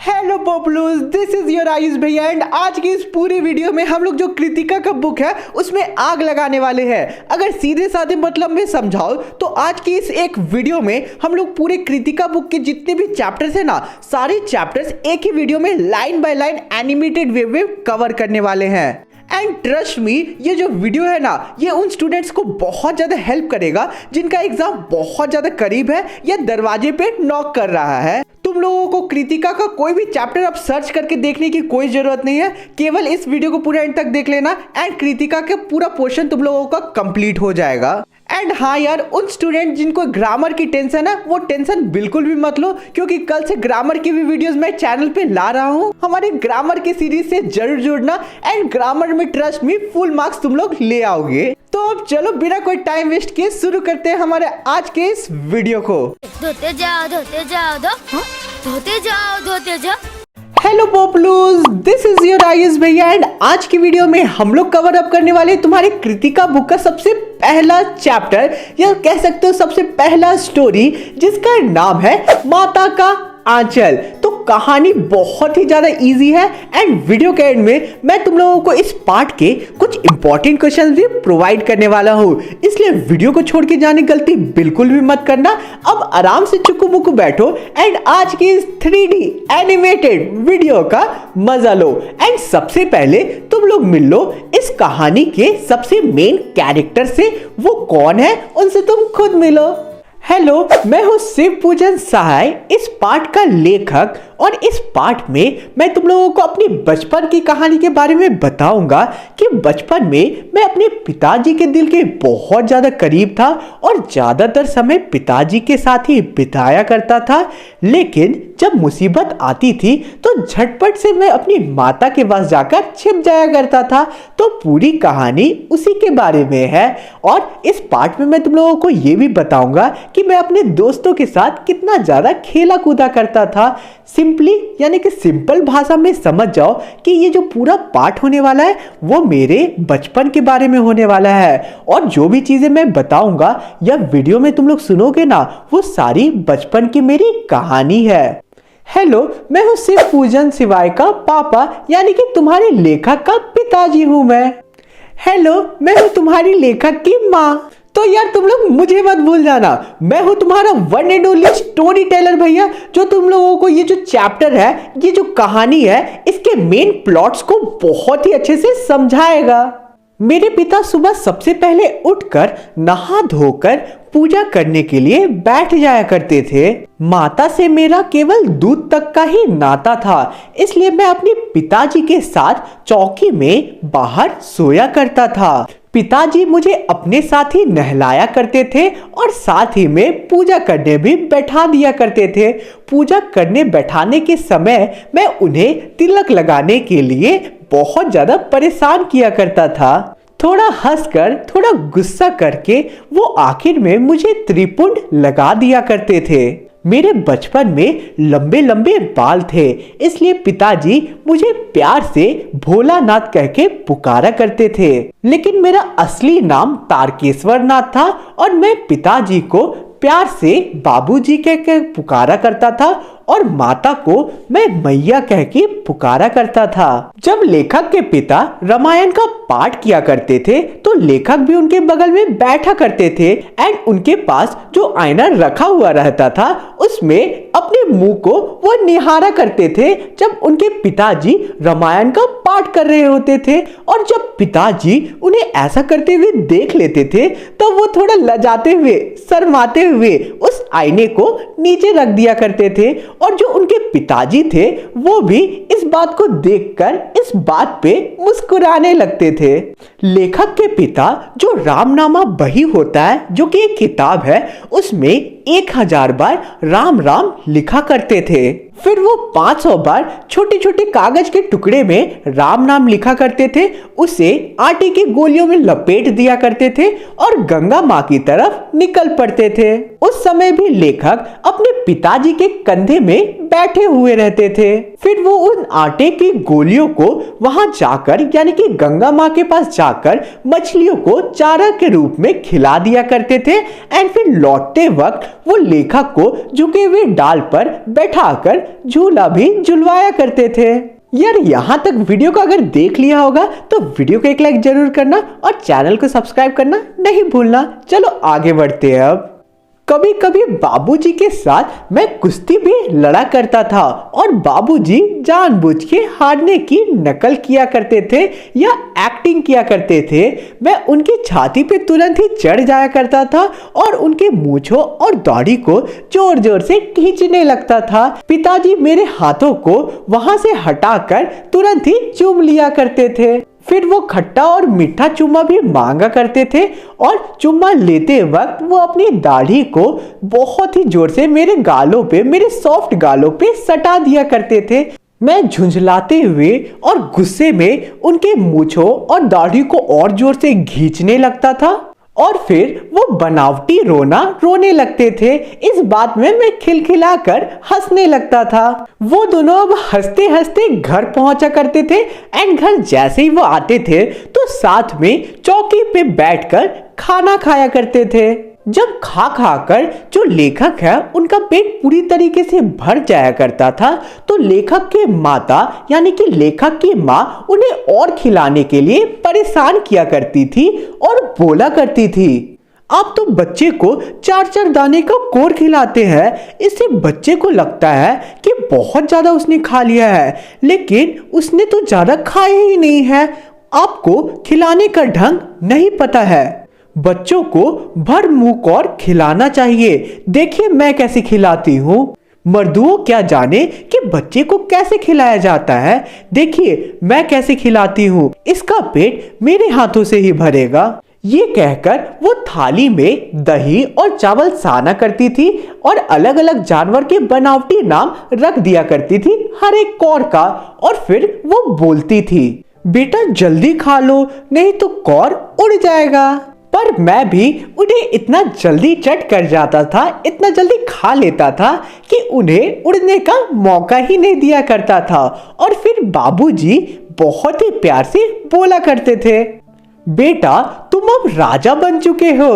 Hello पॉपुलर्स, this is your Ayush भैया and आज की इस पूरी वीडियो में हम लोग जो कृतिका का बुक है उसमें आग लगाने वाले हैं। अगर सीधे साधे मतलब में समझाओ तो आज की इस एक वीडियो में हम लोग पूरे कृतिका बुक के जितने भी चैप्टर्स है ना, सारे चैप्टर्स एक ही वीडियो में लाइन बाय लाइन एनिमेटेड वे में कवर करने वाले हैं। एंड ट्रस्ट मी, ये जो वीडियो है ना, ये उन स्टूडेंट्स को बहुत ज़्यादा हेल्प करेगा जिनका एग्जाम बहुत ज़्यादा करीब है या दरवाजे पे नॉक कर रहा है। तुम लोगों को कृतिका का कोई भी चैप्टर अब सर्च करके देखने की कोई जरूरत नहीं है, केवल इस वीडियो को पूरा एंड तक देख लेना एंड कृतिका का पूरा पोर्शन तुम लोगों का कंप्लीट हो जाएगा। एंड हाँ यार, उन स्टूडेंट जिनको ग्रामर की टेंशन है वो टेंशन बिल्कुल भी मत लो, क्योंकि कल से ग्रामर की भी वीडियोस मैं चैनल पे ला रहा हूँ। हमारे ग्रामर की सीरीज से जरूर जुड़ना एंड ग्रामर में ट्रस्ट मी फुल मार्क्स तुम लोग ले आओगे। तो अब चलो बिना कोई टाइम वेस्ट किए शुरू करते हैं हमारे आज के इस वीडियो को। धोते जाओ धोते जाओ धोते जाओ धोते जाओ। Hello पॉपुलर्स, this is your Ayush भैया एंड आज की वीडियो में हम लोग कवर अप करने वाले तुम्हारे कृतिका बुक का सबसे पहला चैप्टर या कह सकते हो सबसे पहला स्टोरी, जिसका नाम है माता का आंचल। तो कहानी बहुत ही ज्यादा इजी है एंड वीडियो के एंड में मैं तुम लोगों को इस पार्ट के कुछ इंपॉर्टेंट क्वेश्चंस भी प्रोवाइड करने वाला हूँ, इसलिए वीडियो को छोड़ के जाने की गलती बिल्कुल भी मत करना। अब आराम से चुकू मुकू बैठो एंड आज की इस 3D एनिमेटेड वीडियो का मजा लो। एंड सबसे पहले तुम लोग मिल लो इस कहानी के सबसे मेन कैरेक्टर से। वो कौन है उनसे तुम खुद मिलो। हेलो, मैं हूँ शिव पूजन सहाय, इस पार्ट का लेखक, और इस पार्ट में मैं तुम लोगों को अपनी बचपन की कहानी के बारे में बताऊंगा कि बचपन में मैं अपने पिताजी के दिल के बहुत ज़्यादा करीब था और ज़्यादातर समय पिताजी के साथ ही बिताया करता था। लेकिन जब मुसीबत आती थी तो झटपट से मैं अपनी माता के पास जाकर छिप जाया करता था। तो पूरी कहानी उसी के बारे में है और इस पार्ट में मैं तुम लोगों को ये भी बताऊंगा कि मैं अपने दोस्तों के साथ कितना ज़्यादा खेला कूदा करता था। सिंपली यानी कि सिंपल भाषा में समझ जाओ कि ये जो पूरा पार्ट होने वाला है वो मेरे बचपन के बारे में होने वाला है और जो भी चीज़ें मैं बताऊंगा या वीडियो में तुम लोग सुनोगे ना, वो सारी बचपन की मेरी कहानी है। हेलो, मैं हूँ शिव पूजन शिवाय का पापा, यानी कि तुम्हारे लेखक का पिताजी हूँ मैं। हेलो, मैं हूँ तुम्हारी लेखक की माँ। तो यार तुम लोग मुझे मत भूल जाना, मैं हूं तुम्हारा one and only story teller भैया, जो तुम लोगों को ये जो चैप्टर है, ये जो कहानी है, इसके मेन प्लॉट्स को बहुत ही अच्छे से समझाएगा। मेरे पिता सुबह सबसे पहले उठकर नहा धोकर पूजा करने के लिए बैठ जाया करते थे। माता से मेरा केवल दूध तक का ही नाता था, इसलिए मैं अपने पिताजी के साथ चौकी में बाहर सोया करता था। पिताजी मुझे अपने साथ ही नहलाया करते थे और साथ ही में पूजा करने भी बैठा दिया करते थे। पूजा करने बैठाने के समय मैं उन्हें तिलक लगाने के लिए बहुत ज़्यादा परेशान किया करता था। थोड़ा हंसकर थोड़ा गुस्सा करके वो आखिर में मुझे त्रिपुंड लगा दिया करते थे। मेरे बचपन में लंबे लंबे बाल थे, इसलिए पिताजी मुझे प्यार से भोलानाथ कह के पुकारा करते थे। लेकिन मेरा असली नाम तारकेश्वर नाथ था और मैं पिताजी को प्यार से बाबूजी कह के पुकारा करता था और माता को मैं मैया कह के पुकारा करता था। जब लेखक के पिता रामायण का पाठ किया करते थे तो लेखक भी उनके बगल में बैठा करते थे एंड उनके पास जो आईना रखा हुआ रहता था उसमें अपने मुंह को वो निहारा करते थे जब उनके पिताजी रामायण का पाठ कर रहे होते थे। और जब पिताजी उन्हें ऐसा करते हुए देख लेते थे तो वो थोड़ा लजाते हुए शर्माते हुए उस आईने को नीचे रख दिया करते थे और जो उनके पिताजी थे वो भी इस बात को देखकर इस बात पे मुस्कुराने लगते थे। लेखक के पिता जो रामनामा बही होता है, जो कि एक किताब है, उसमें 1000 बार राम राम लिखा करते थे। फिर वो 500 बार छोटे छोटे कागज के टुकड़े में राम नाम लिखा करते थे, उसे आटे की गोलियों में लपेट दिया करते थे और गंगा माँ की तरफ निकल पड़ते थे। उस समय भी लेखक अपने पिताजी के कंधे में बैठे हुए रहते थे। फिर वो उन आटे की गोलियों को वहां जाकर यानी कि गंगा माँ के पास जाकर मछलियों को चारा के रूप में खिला दिया करते थे एंड फिर लौटते वक्त वो लेखक को झुके हुए डाल पर बैठाकर झूला भी झुलवाया करते थे। यार यहाँ तक वीडियो को अगर देख लिया होगा तो वीडियो को एक लाइक जरूर करना और चैनल को सब्सक्राइब करना नहीं भूलना। चलो आगे बढ़ते हैं। अब कभी कभी बाबूजी के साथ मैं कुश्ती भी लड़ा करता था और बाबूजी जानबूझ के हारने की नकल किया करते थे या एक्टिंग किया करते थे। मैं उनकी छाती पे तुरंत ही चढ़ जाया करता था और उनके मूंछों और दाढ़ी को जोर जोर से खींचने लगता था। पिताजी मेरे हाथों को वहां से हटाकर तुरंत ही चूम लिया करते थे। फिर वो खट्टा और मीठा चुम्मा भी मांगा करते थे और चुम्मा लेते वक्त वो अपनी दाढ़ी को बहुत ही जोर से मेरे गालों पे, मेरे सॉफ्ट गालों पे सटा दिया करते थे। मैं झुंझलाते हुए और गुस्से में उनके मूंछों और दाढ़ी को और जोर से खींचने लगता था और फिर वो बनावटी रोना रोने लगते थे। इस बात में मैं खिलखिलाकर हंसने लगता था। वो दोनों अब हंसते हंसते घर पहुंचा करते थे एंड घर जैसे ही वो आते थे तो साथ में चौकी पे बैठकर खाना खाया करते थे। जब खा खा कर जो लेखक है उनका पेट पूरी तरीके से भर जाया करता था तो लेखक के माता यानी कि लेखक की माँ उन्हें और खिलाने के लिए परेशान किया करती थी और बोला करती थी, आप तो बच्चे को 4-4 दाने का कोर खिलाते हैं। इससे बच्चे को लगता है कि बहुत ज्यादा उसने खा लिया है, लेकिन उसने तो ज्यादा खाया ही नहीं है। आपको खिलाने का ढंग नहीं पता है। बच्चों को भर मुंह कौर खिलाना चाहिए। देखिए मैं कैसे खिलाती हूँ। मर्दुओं क्या जाने कि बच्चे को कैसे खिलाया जाता है। देखिए मैं कैसे खिलाती हूँ, इसका पेट मेरे हाथों से ही भरेगा। ये कहकर वो थाली में दही और चावल साना करती थी और अलग अलग जानवर के बनावटी नाम रख दिया करती थी हर एक कौर का। और फिर वो बोलती थी, बेटा जल्दी खा लो नहीं तो कौर उड़ जाएगा। पर मैं भी उन्हें इतना जल्दी चट कर जाता था, इतना जल्दी खा लेता था कि उन्हें उड़ने का मौका ही नहीं दिया करता था। और फिर बाबूजी बहुत ही प्यार से बोला करते थे, बेटा तुम अब राजा बन चुके हो।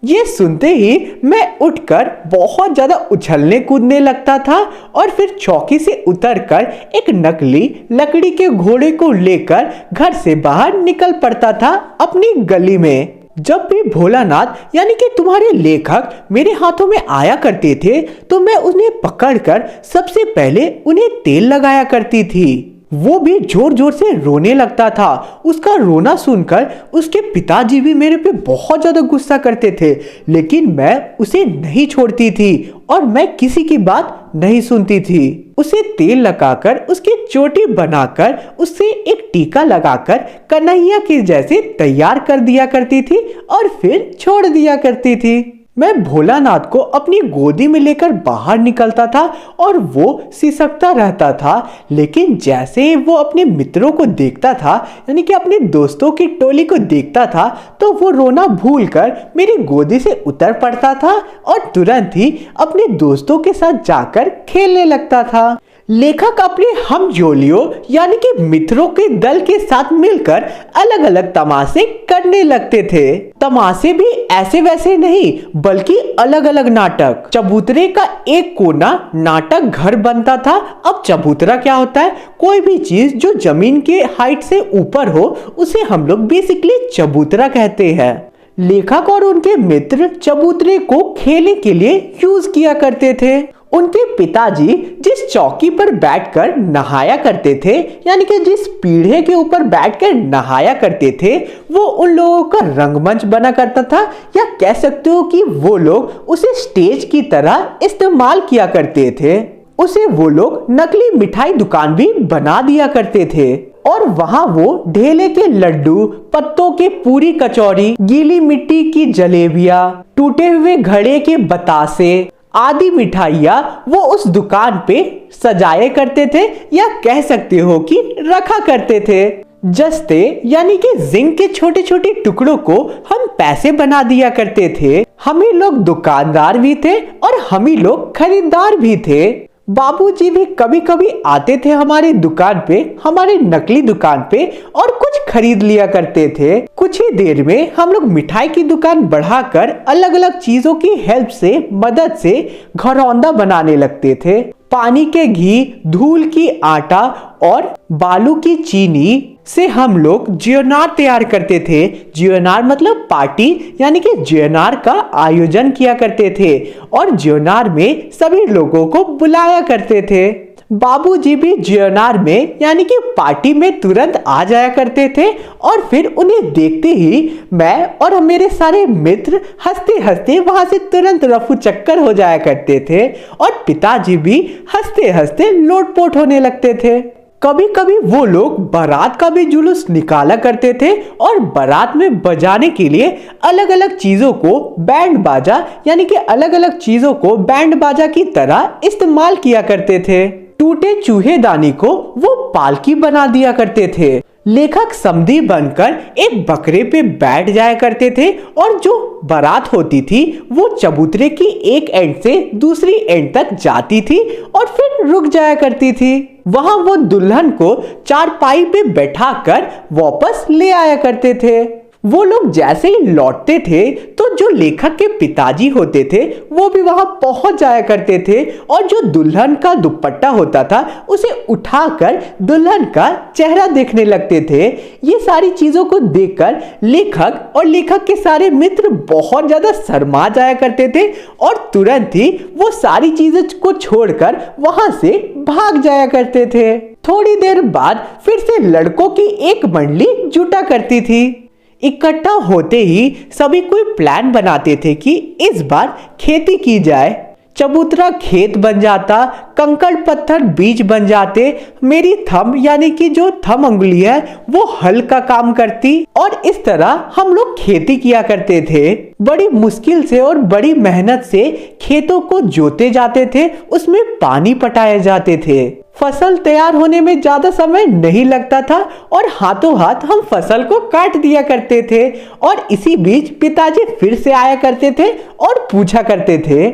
ये सुनते ही मैं उठकर बहुत ज्यादा उछलने कूदने लगता था और फिर चौकी से उतरकर एक नकली लकड़ी के घोड़े को लेकर घर से बाहर निकल पड़ता था अपनी गली में। जब भी भोलानाथ यानी कि तुम्हारे लेखक मेरे हाथों में आया करते थे तो मैं उन्हें पकड़कर सबसे पहले उन्हें तेल लगाया करती थी। वो भी जोर जोर से रोने लगता था। उसका रोना सुनकर उसके पिताजी भी मेरे पे बहुत ज्यादा गुस्सा करते थे, लेकिन मैं उसे नहीं छोड़ती थी और मैं किसी की बात नहीं सुनती थी। उसे तेल लगाकर, उसकी चोटी बनाकर, उससे एक टीका लगाकर कन्हैया के जैसे तैयार कर दिया करती थी और फिर छोड़ दिया करती थी। मैं भोलानाथ को अपनी गोदी में लेकर बाहर निकलता था और वो सिसकता रहता था, लेकिन जैसे ही वो अपने मित्रों को देखता था यानी कि अपने दोस्तों की टोली को देखता था तो वो रोना भूलकर मेरी गोदी से उतर पड़ता था और तुरंत ही अपने दोस्तों के साथ जाकर खेलने लगता था। लेखक अपने हमजोलियों यानी कि मित्रों के दल के साथ मिलकर अलग अलग तमाशे करने लगते थे। तमाशे भी ऐसे वैसे नहीं बल्कि अलग अलग नाटक। चबूतरे का एक कोना नाटक घर बनता था। अब चबूतरा क्या होता है? कोई भी चीज जो जमीन के हाइट से ऊपर हो उसे हम लोग बेसिकली चबूतरा कहते हैं। लेखक और उनके मित्र चबूतरे को खेलने के लिए यूज किया करते थे। उनके पिताजी जिस चौकी पर बैठकर नहाया करते थे यानी कि जिस पीढ़े के ऊपर बैठकर नहाया करते थे वो उन लोगों का रंगमंच बना करता था, या कह सकते हो कि वो लोग उसे स्टेज की तरह इस्तेमाल किया करते थे। उसे वो लोग नकली मिठाई दुकान भी बना दिया करते थे और वहां वो ढेले के लड्डू, पत्तों के पूरी कचौरी, गीली मिट्टी की जलेबियां, टूटे हुए घड़े के बतासे आदि मिठाइयाँ वो उस दुकान पे सजाए करते थे, या कह सकते हो कि रखा करते थे। जस्ते यानी कि जिंक के छोटे छोटे टुकड़ों को हम पैसे बना दिया करते थे। हम ही लोग दुकानदार भी थे और हम ही लोग खरीदार भी थे। बाबूजी भी कभी कभी आते थे हमारी दुकान पे, हमारी नकली दुकान पे, और कुछ खरीद लिया करते थे। कुछ ही देर में हम लोग मिठाई की दुकान बढ़ाकर अलग अलग चीजों की हेल्प से, मदद से घरौंदा बनाने लगते थे। पानी के घी, धूल की आटा और बालू की चीनी से हम लोग जियोनार तैयार करते थे। जियोनार मतलब पार्टी, यानी कि जियोनार का आयोजन किया करते थे और जियोनार में सभी लोगों को बुलाया करते थे। बाबूजी भी जियोनार में यानी कि पार्टी में तुरंत आ जाया करते थे और फिर उन्हें देखते ही मैं और मेरे सारे मित्र हंसते हंसते वहां से तुरंत रफू चक्कर हो जाया करते थे और पिताजी भी हंसते हंसते लोटपोट होने लगते थे। कभी कभी वो लोग बारात का भी जुलूस निकाला करते थे और बारात में बजाने के लिए अलग अलग चीजों को बैंड बाजा यानी कि अलग अलग चीजों को बैंड बाजा की तरह इस्तेमाल किया करते थे। टूटे चूहेदानी को वो पालकी बना दिया करते थे। लेखक समधी बनकर एक बकरे पे बैठ जाया करते थे और जो बारात होती थी वो चबूतरे की एक एंड से दूसरी एंड तक जाती थी और फिर रुक जाया करती थी। वहां वो दुल्हन को चारपाई पे बैठाकर वापस ले आया करते थे। वो लोग जैसे ही लौटते थे तो जो लेखक के पिताजी होते थे वो भी वहां पहुंच जाया करते थे और जो दुल्हन का दुपट्टा होता था उसे उठाकर दुल्हन का चेहरा देखने लगते थे। ये सारी चीजों को देखकर लेखक और लेखक के सारे मित्र बहुत ज्यादा शर्मा जाया करते थे और तुरंत ही वो सारी चीजें को छोड़कर वहां से भाग जाया करते थे। थोड़ी देर बाद फिर से लड़कों की एक मंडली जुटा करती थी। इकट्ठा होते ही सभी कोई प्लान बनाते थे कि इस बार खेती की जाए। चबूतरा खेत बन जाता, कंकड़ पत्थर बीज बन जाते, मेरी थंब यानी कि जो थंब उंगली है वो हल का काम करती और इस तरह हम लोग खेती किया करते थे। बड़ी मुश्किल से और बड़ी मेहनत से खेतों को जोते जाते थे, उसमें पानी पटाए जाते थे। फसल तैयार होने में ज्यादा समय नहीं लगता था और हाथों हाथ हम फसल को काट दिया करते थे और इसी बीच पिताजी फिर से आया करते थे और पूछा करते थे,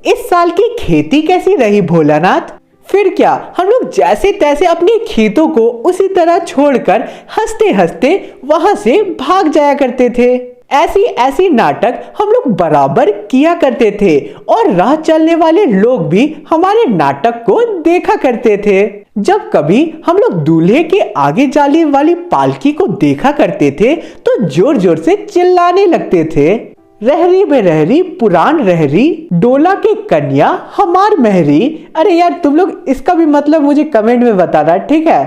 इस साल की खेती कैसी रही भोलानाथ? फिर क्या हम लोग जैसे तैसे अपने खेतों को उसी तरह छोड़कर हंसते हंसते वहां से भाग जाया करते थे। ऐसी नाटक हम लोग बराबर किया करते थे और राह चलने वाले लोग भी हमारे नाटक को देखा करते थे। जब कभी हम लोग दूल्हे के आगे जाने वाली पालकी को देखा करते थे तो जोर जोर से चिल्लाने लगते थे, रहरी में रहरी पुरान रहरी, डोला के कन्या हमार महरी। अरे यार तुम लोग इसका भी मतलब मुझे कमेंट में बताना, ठीक है?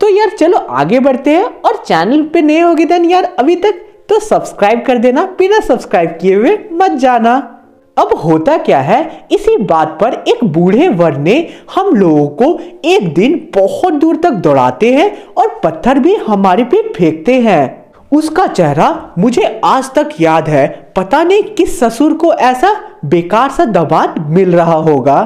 तो यार चलो आगे बढ़ते हैं और चैनल पे नए होगे देन यार अभी तक तो सब्सक्राइब कर देना, बिना सब्सक्राइब किए हुए मत जाना। अब होता क्या है, इसी बात पर एक बूढ़े वर ने हम लोगों को एक दिन बहुत दूर तक दौड़ाते हैं और पत्थर भी हमारे पे फेंकते हैं। उसका चेहरा मुझे आज तक याद है। पता नहीं किस ससुर को ऐसा बेकार सा दामाद मिल रहा होगा।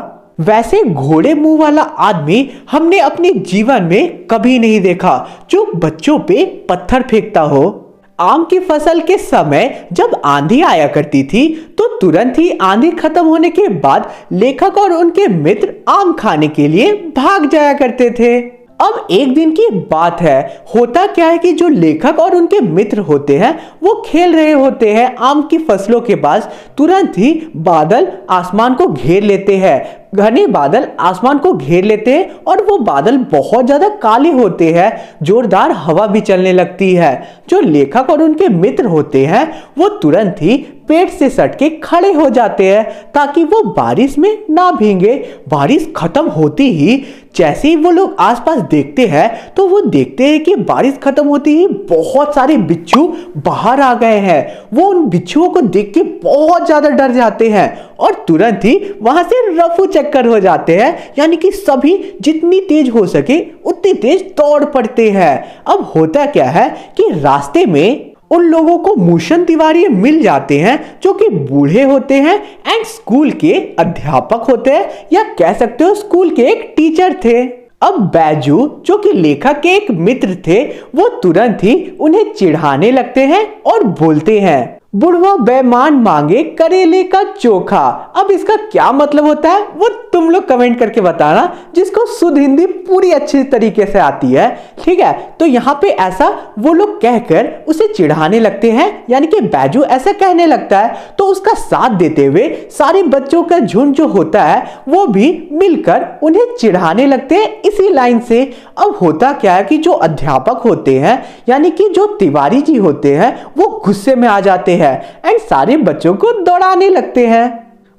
वैसे घोड़े मुंह वाला आदमी हमने अपने जीवन में कभी नहीं देखा जो बच्चों पे पत्थर फेंकता हो। आम की फसल के समय जब आंधी आया करती थी तो तुरंत ही आंधी खत्म होने के बाद लेखक और उनके मित्र आम खाने के लिए भाग जाया करते थे। अब एक दिन की बात है, होता क्या है कि जो लेखक और उनके मित्र होते हैं वो खेल रहे होते हैं आम की फसलों के पास। तुरंत ही बादल आसमान को घेर लेते हैं, घने बादल आसमान को घेर लेते हैं और वो बादल बहुत ज्यादा काले होते हैं। जोरदार हवा भी चलने लगती है। जो लेखक और उनके मित्र होते हैं वो तुरंत ही पेड़ से सट के खड़े हो जाते हैं ताकि वो बारिश में ना भीगे। बारिश खत्म होती ही जैसे ही वो लोग आसपास देखते हैं तो वो देखते हैं कि बारिश खत्म होती ही बहुत सारे बिच्छू बाहर आ गए हैं। वो उन बिच्छुओं को देख के बहुत ज्यादा डर जाते हैं और तुरंत ही वहां से रफू चक्कर हो जाते हैं, यानी कि सभी जितनी तेज हो सके उतनी तेज दौड़ पड़ते हैं। अब होता क्या है कि रास्ते में उन लोगों को मूशन तिवारी मिल जाते हैं जो कि बूढ़े होते हैं एंड स्कूल के अध्यापक होते हैं, या कह सकते हो स्कूल के एक टीचर थे। अब बैजू जो कि लेखक के एक मित्र थे वो तुरंत ही उन्हें चिढ़ाने लगते हैं और बोलते हैं, बुढ़वा बेईमान मांगे करेले का चोखा। अब इसका क्या मतलब होता है वो तुम लोग कमेंट करके बताना, जिसको शुद्ध हिंदी पूरी अच्छी तरीके से आती है। ठीक है, तो यहाँ पे ऐसा वो लोग कहकर उसे चिढ़ाने लगते हैं, यानी कि बैजू ऐसा कहने लगता है तो उसका साथ देते हुए सारे बच्चों का झुंड जो होता है वो भी मिलकर उन्हें चिढ़ाने लगते हैं इसी लाइन से। अब होता क्या है कि जो अध्यापक होते हैं यानी कि जो तिवारी जी होते हैं वो गुस्से में आ जाते हैं एंड सारे बच्चों को दौड़ाने लगते हैं।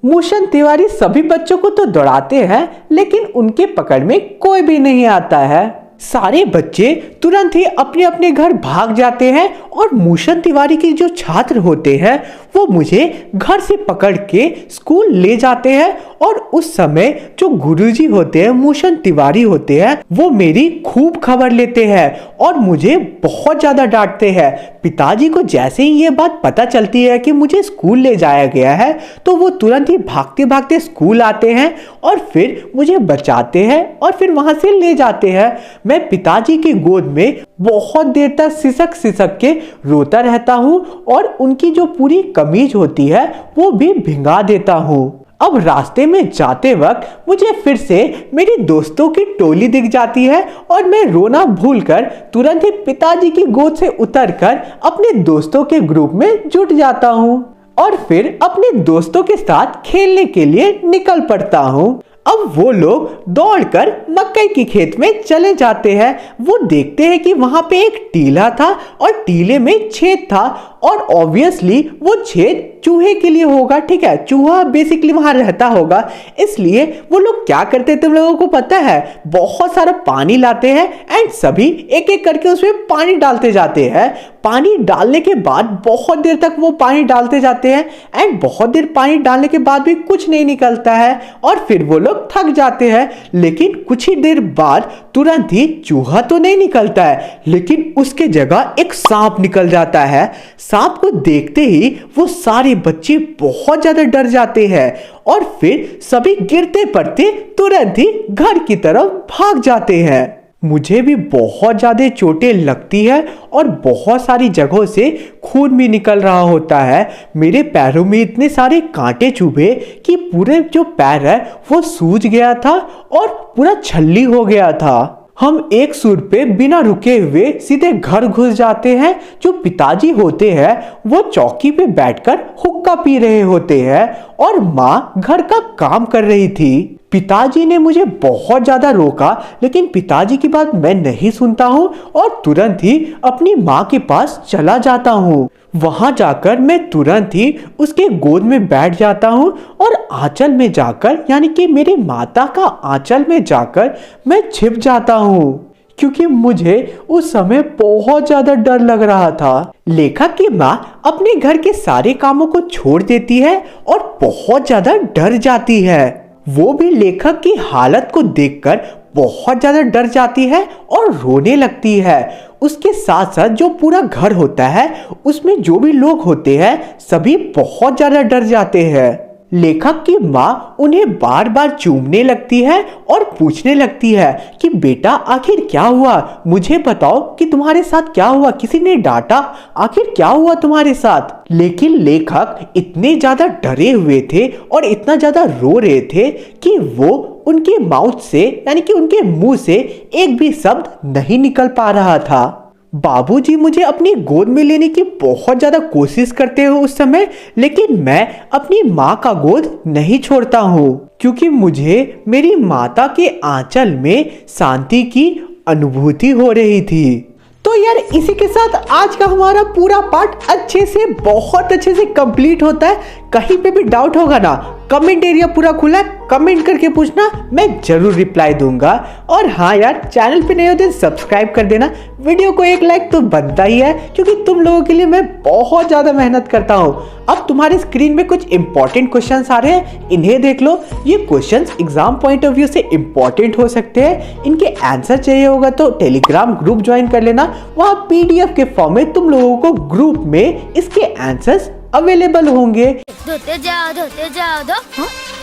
मूशन तिवारी सभी बच्चों को तो दौड़ाते हैं लेकिन उनके पकड़ में कोई भी नहीं आता है। सारे बच्चे तुरंत ही अपने अपने घर भाग जाते हैं और मूशन तिवारी के जो छात्र होते हैं वो मुझे घर से पकड़ के स्कूल ले जाते हैं। और उस समय जो गुरुजी होते हैं मूशन तिवारी होते हैं वो मेरी खूब खबर लेते हैं और मुझे बहुत ज्यादा डांटते हैं। पिताजी को जैसे ही ये बात पता चलती है कि मुझे स्कूल ले जाया गया है तो वो तुरंत ही भागते भागते स्कूल आते हैं और फिर मुझे बचाते हैं और फिर वहां से ले जाते हैं। मैं पिताजी की गोद में बहुत देर तक सिसक सिसक के रोता रहता हूँ और उनकी जो पूरी कमीज होती है वो भी भिंगा देता हूँ। अब रास्ते में जाते वक्त मुझे फिर से मेरी दोस्तों की टोली दिख जाती है और मैं रोना भूलकर तुरंत ही पिताजी की गोद से उतरकर अपने दोस्तों के ग्रुप में जुट जाता हूँ और फिर अपने दोस्तों के साथ खेलने के लिए निकल पड़ता हूँ। अब वो लोग दौड़कर मकई की खेत में चले जाते हैं। वो देखते हैं कि वहां पे एक टीला था और टीले में छेद था और ऑब्वियसली वो छेद चूहे के लिए होगा। ठीक है, चूहा बेसिकली वहां रहता होगा, इसलिए वो लोग क्या करते हैं तुम लोगों को पता है, बहुत सारा पानी लाते हैं एंड सभी एक एक करके उसमें पानी डालते जाते हैं। पानी डालने के बाद बहुत देर तक वो पानी डालते जाते हैं एंड बहुत देर पानी डालने के बाद भी कुछ नहीं निकलता है और फिर वो लोग थक जाते हैं। लेकिन कुछ ही देर बाद तुरंत ही चूहा तो नहीं निकलता है लेकिन उसके जगह एक सांप निकल जाता है। सांप को देखते ही वो सारे बच्चे बहुत ज्यादा डर जाते हैं और फिर सभी गिरते पड़ते तुरंत ही घर की तरफ भाग जाते हैं। मुझे भी बहुत ज्यादा चोटें लगती है और बहुत सारी जगहों से खून भी निकल रहा होता है। मेरे पैरों में इतने सारे कांटे चुभे कि पूरे जो पैर है वो सूज गया था और पूरा छल्ली हो गया था। हम एक सुर पे बिना रुके हुए सीधे घर घुस जाते हैं। जो पिताजी होते हैं वो चौकी पे बैठकर हुक्का पी रहे होते हैं और माँ घर का काम कर रही थी। पिताजी ने मुझे बहुत ज्यादा रोका लेकिन पिताजी की बात मैं नहीं सुनता हूँ और तुरंत ही अपनी माँ के पास चला जाता हूँ। वहां जाकर मैं तुरंत ही उसके गोद में बैठ जाता हूँ और आंचल में जाकर यानी कि मेरी माता का आंचल में जाकर मैं छिप जाता हूँ क्योंकि मुझे उस समय बहुत ज्यादा डर लग रहा था। लेखक की माँ अपने घर के सारे कामों को छोड़ देती है और बहुत ज्यादा डर जाती है। वो भी लेखक की हालत को देखकर बहुत ज्यादा डर जाती है और रोने लगती है। उसके साथ साथ जो पूरा घर होता है उसमें जो भी लोग होते हैं सभी बहुत ज्यादा डर जाते हैं। लेखक की माँ उन्हें बार बार चूमने लगती है और पूछने लगती है कि बेटा आखिर क्या हुआ, मुझे बताओ कि तुम्हारे साथ क्या हुआ, किसी ने डांटा, आखिर क्या हुआ तुम्हारे साथ। लेकिन लेखक इतने ज्यादा डरे हुए थे और इतना ज्यादा रो रहे थे कि वो उनके माउथ से यानी कि उनके मुंह से एक भी शब्द नहीं निकल पा रहा था। बाबूजी मुझे अपनी गोद में लेने की बहुत ज्यादा कोशिश करते हो उस समय, लेकिन मैं अपनी माँ का गोद नहीं छोड़ता हूँ क्योंकि मुझे मेरी माता के आंचल में शांति की अनुभूति हो रही थी। तो यार इसी के साथ आज का हमारा पूरा पार्ट अच्छे से बहुत अच्छे से कंप्लीट होता है। कहीं पे भी डाउट होगा ना, कमेंट एरिया पूरा खुला है, कमेंट करके पूछना, मैं जरूर रिप्लाई दूंगा। और हाँ यार, चैनल पे नए हो तो सब्सक्राइब कर देना, वीडियो को एक लाइक तो बनता ही है क्योंकि तुम लोगों के लिए मैं बहुत ज्यादा मेहनत करता हूँ। अब तुम्हारे स्क्रीन में कुछ इंपॉर्टेंट क्वेश्चंस आ रहे हैं, इन्हें देख लो। ये questions exam point of view से इंपॉर्टेंट हो सकते हैं। इनके आंसर चाहिए होगा तो टेलीग्राम ग्रुप ज्वाइन कर लेना, वहाँ PDF के फॉर्म में तुम लोगों को ग्रुप में इसके आंसर्स अवेलेबल होंगे। धोते जाओ धो,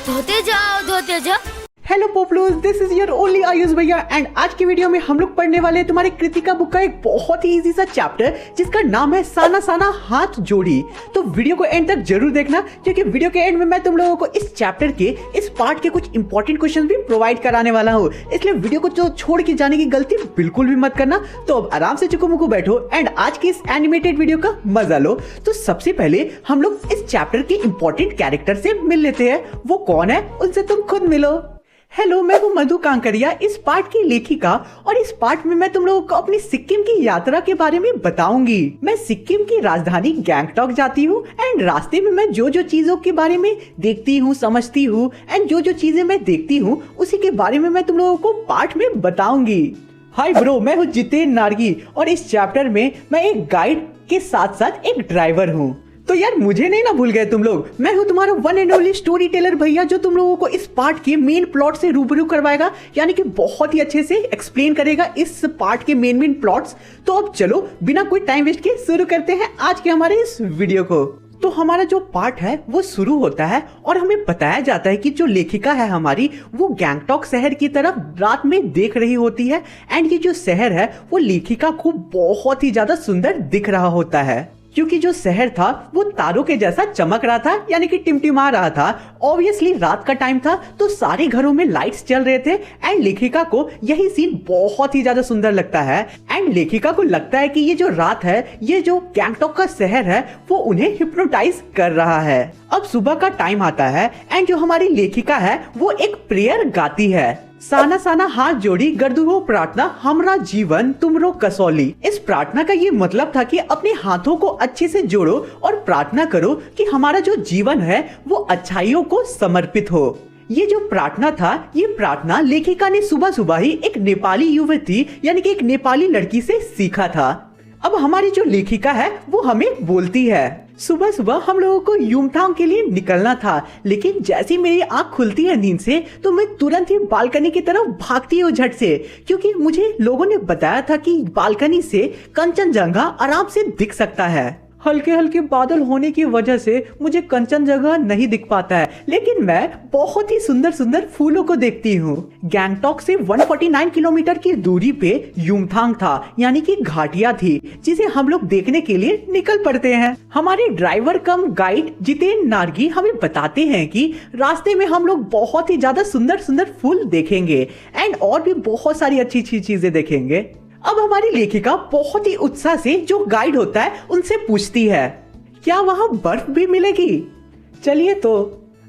धोते जाओ धो, हेलो पोपलूज, this is your only Ayush भैया एंड आज की वीडियो में हम लोग पढ़ने वाले हैं तुम्हारी कृतिका बुक का एक बहुत ही इजी सा चैप्टर जिसका नाम है साना साना हाथ जोड़ी। तो वीडियो को एंड तक जरूर देखना क्योंकि वीडियो के एंड में मैं तुम लोगों को इस चैप्टर के इस पार्ट के कुछ इंपॉर्टेंट क्वेश्चन भी प्रोवाइड कराने वाला हूँ, इसलिए वीडियो को जो छोड़ के जाने की गलती बिल्कुल भी मत करना। तो अब आराम से चुको मुको बैठो एंड आज की इस एनिमेटेड वीडियो का मजा लो। तो सबसे पहले हम लोग इस चैप्टर के इंपॉर्टेंट कैरेक्टर से मिल लेते हैं। वो कौन है उनसे तुम खुद मिलो। हेलो, मैं हूँ मधु कांकरिया, इस पार्ट की लेखिका, और इस पार्ट में मैं तुम लोगों को अपनी सिक्किम की यात्रा के बारे में बताऊंगी। मैं सिक्किम की राजधानी गैंगटॉक जाती हूँ एंड रास्ते में मैं जो जो चीजों के बारे में देखती हूँ, समझती हूँ एंड जो जो चीजें मैं देखती हूँ उसी के बारे में मैं तुम लोगों को पार्ट में बताऊंगी। हाय ब्रो, मैं हूँ जितेन नार्गी और इस चैप्टर में मैं एक गाइड के साथ साथ एक ड्राइवर हूँ। तो यार मुझे नहीं ना भूल गए तुम लोग, मैं हूँ तुम्हारा one and only story teller भैया जो तुम लोगों को इस पार्ट के मेन प्लॉट से रूबरू करवाएगा, यानी कि बहुत ही अच्छे से एक्सप्लेन करेगा इस पार्ट के मेन प्लॉट्स। तो अब चलो बिना कोई टाइम वेस्ट के शुरू करते हैं आज के हमारे इस वीडियो को। तो हमारा जो पार्ट है वो शुरू होता है और हमें बताया जाता है कि जो लेखिका है हमारी वो गैंगटॉक शहर की तरफ रात में देख रही होती है एंड ये जो शहर है वो लेखिका को बहुत ही ज्यादा सुंदर दिख रहा होता है क्योंकि जो शहर था वो तारों के जैसा चमक रहा था, यानी कि टिमटिमा रहा था। ऑब्वियसली रात का टाइम था तो सारे घरों में लाइट्स चल रहे थे एंड लेखिका को यही सीन बहुत ही ज्यादा सुंदर लगता है एंड लेखिका को लगता है कि ये जो रात है, ये जो गैंगटॉक का शहर है वो उन्हें हिप्नोटाइज कर रहा है। अब सुबह का टाइम आता है एंड जो हमारी लेखिका है वो एक प्रेयर गाती है, साना साना हाथ जोड़ी गर्दुहो प्रार्थना हमरा जीवन तुमरो कसौली। इस प्रार्थना का ये मतलब था कि अपने हाथों को अच्छे से जोड़ो और प्रार्थना करो कि हमारा जो जीवन है वो अच्छाइयों को समर्पित हो। ये जो प्रार्थना था, ये प्रार्थना लेखिका ने सुबह सुबह ही एक नेपाली युवती यानी कि एक नेपाली लड़की से सीखा था। अब हमारी जो लेखिका है वो हमें बोलती है, सुबह सुबह हम लोगों को युमथांग के लिए निकलना था, लेकिन जैसे मेरी आंख खुलती है नींद से तो मैं तुरंत ही बालकनी की तरफ भागती हूँ झट से, क्योंकि मुझे लोगों ने बताया था कि बालकनी से कंचनजंगा आराम से दिख सकता है। हल्के हल्के बादल होने की वजह से मुझे कंचनजंगा नहीं दिख पाता है, लेकिन मैं बहुत ही सुंदर सुंदर फूलों को देखती हूँ। गैंगटॉक से 149 किलोमीटर की दूरी पे युमथांग था, यानी कि घाटियां थी जिसे हम लोग देखने के लिए निकल पड़ते हैं। हमारे ड्राइवर कम गाइड जितेन नार्गी हमें बताते हैं कि रास्ते में हम लोग बहुत ही ज्यादा सुंदर सुंदर फूल देखेंगे एंड और भी बहुत सारी अच्छी अच्छी चीजें देखेंगे। अब हमारी लेखिका बहुत ही उत्साह से जो गाइड होता है उनसे पूछती है, क्या वहां बर्फ भी मिलेगी? चलिए तो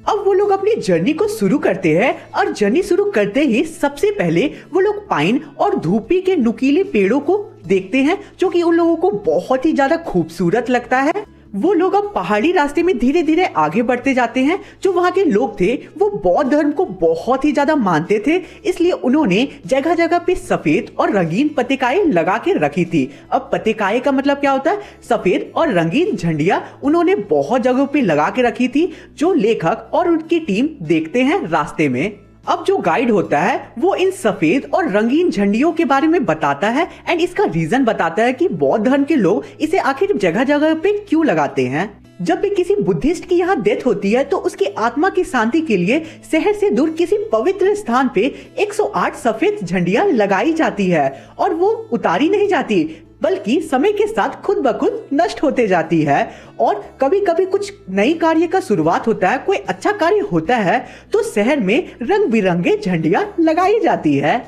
अब वो लोग अपनी जर्नी को शुरू करते हैं और जर्नी शुरू करते ही सबसे पहले वो लोग पाइन और धूपी के नुकीले पेड़ों को देखते हैं जो कि उन लोगों को बहुत ही ज्यादा खूबसूरत लगता है। वो लोग अब पहाड़ी रास्ते में धीरे धीरे आगे बढ़ते जाते हैं। जो वहाँ के लोग थे वो बौद्ध धर्म को बहुत ही ज्यादा मानते थे, इसलिए उन्होंने जगह जगह पे सफेद और रंगीन पत्रिकाएं लगा के रखी थी। अब पत्रिकाएं का मतलब क्या होता है? सफेद और रंगीन झंडियां उन्होंने बहुत जगहों पे लगा के रखी थी जो लेखक और उनकी टीम देखते हैं रास्ते में। अब जो गाइड होता है वो इन सफेद और रंगीन झंडियों के बारे में बताता है एंड इसका रीजन बताता है कि बौद्ध धर्म के लोग इसे आखिर जगह जगह पे क्यों लगाते हैं। जब भी किसी बुद्धिस्ट की यहाँ डेथ होती है तो उसकी आत्मा की शांति के लिए शहर से दूर किसी पवित्र स्थान पे 108 सफेद झंडियां लगाई जाती है और वो उतारी नहीं जाती, बल्कि समय के साथ खुद ब खुद नष्ट होते जाती है। और कभी कभी कुछ नई कार्य का शुरुआत होता है, कोई अच्छा कार्य होता है तो शहर में रंग बिरंगे झंडियां लगाई जाती है।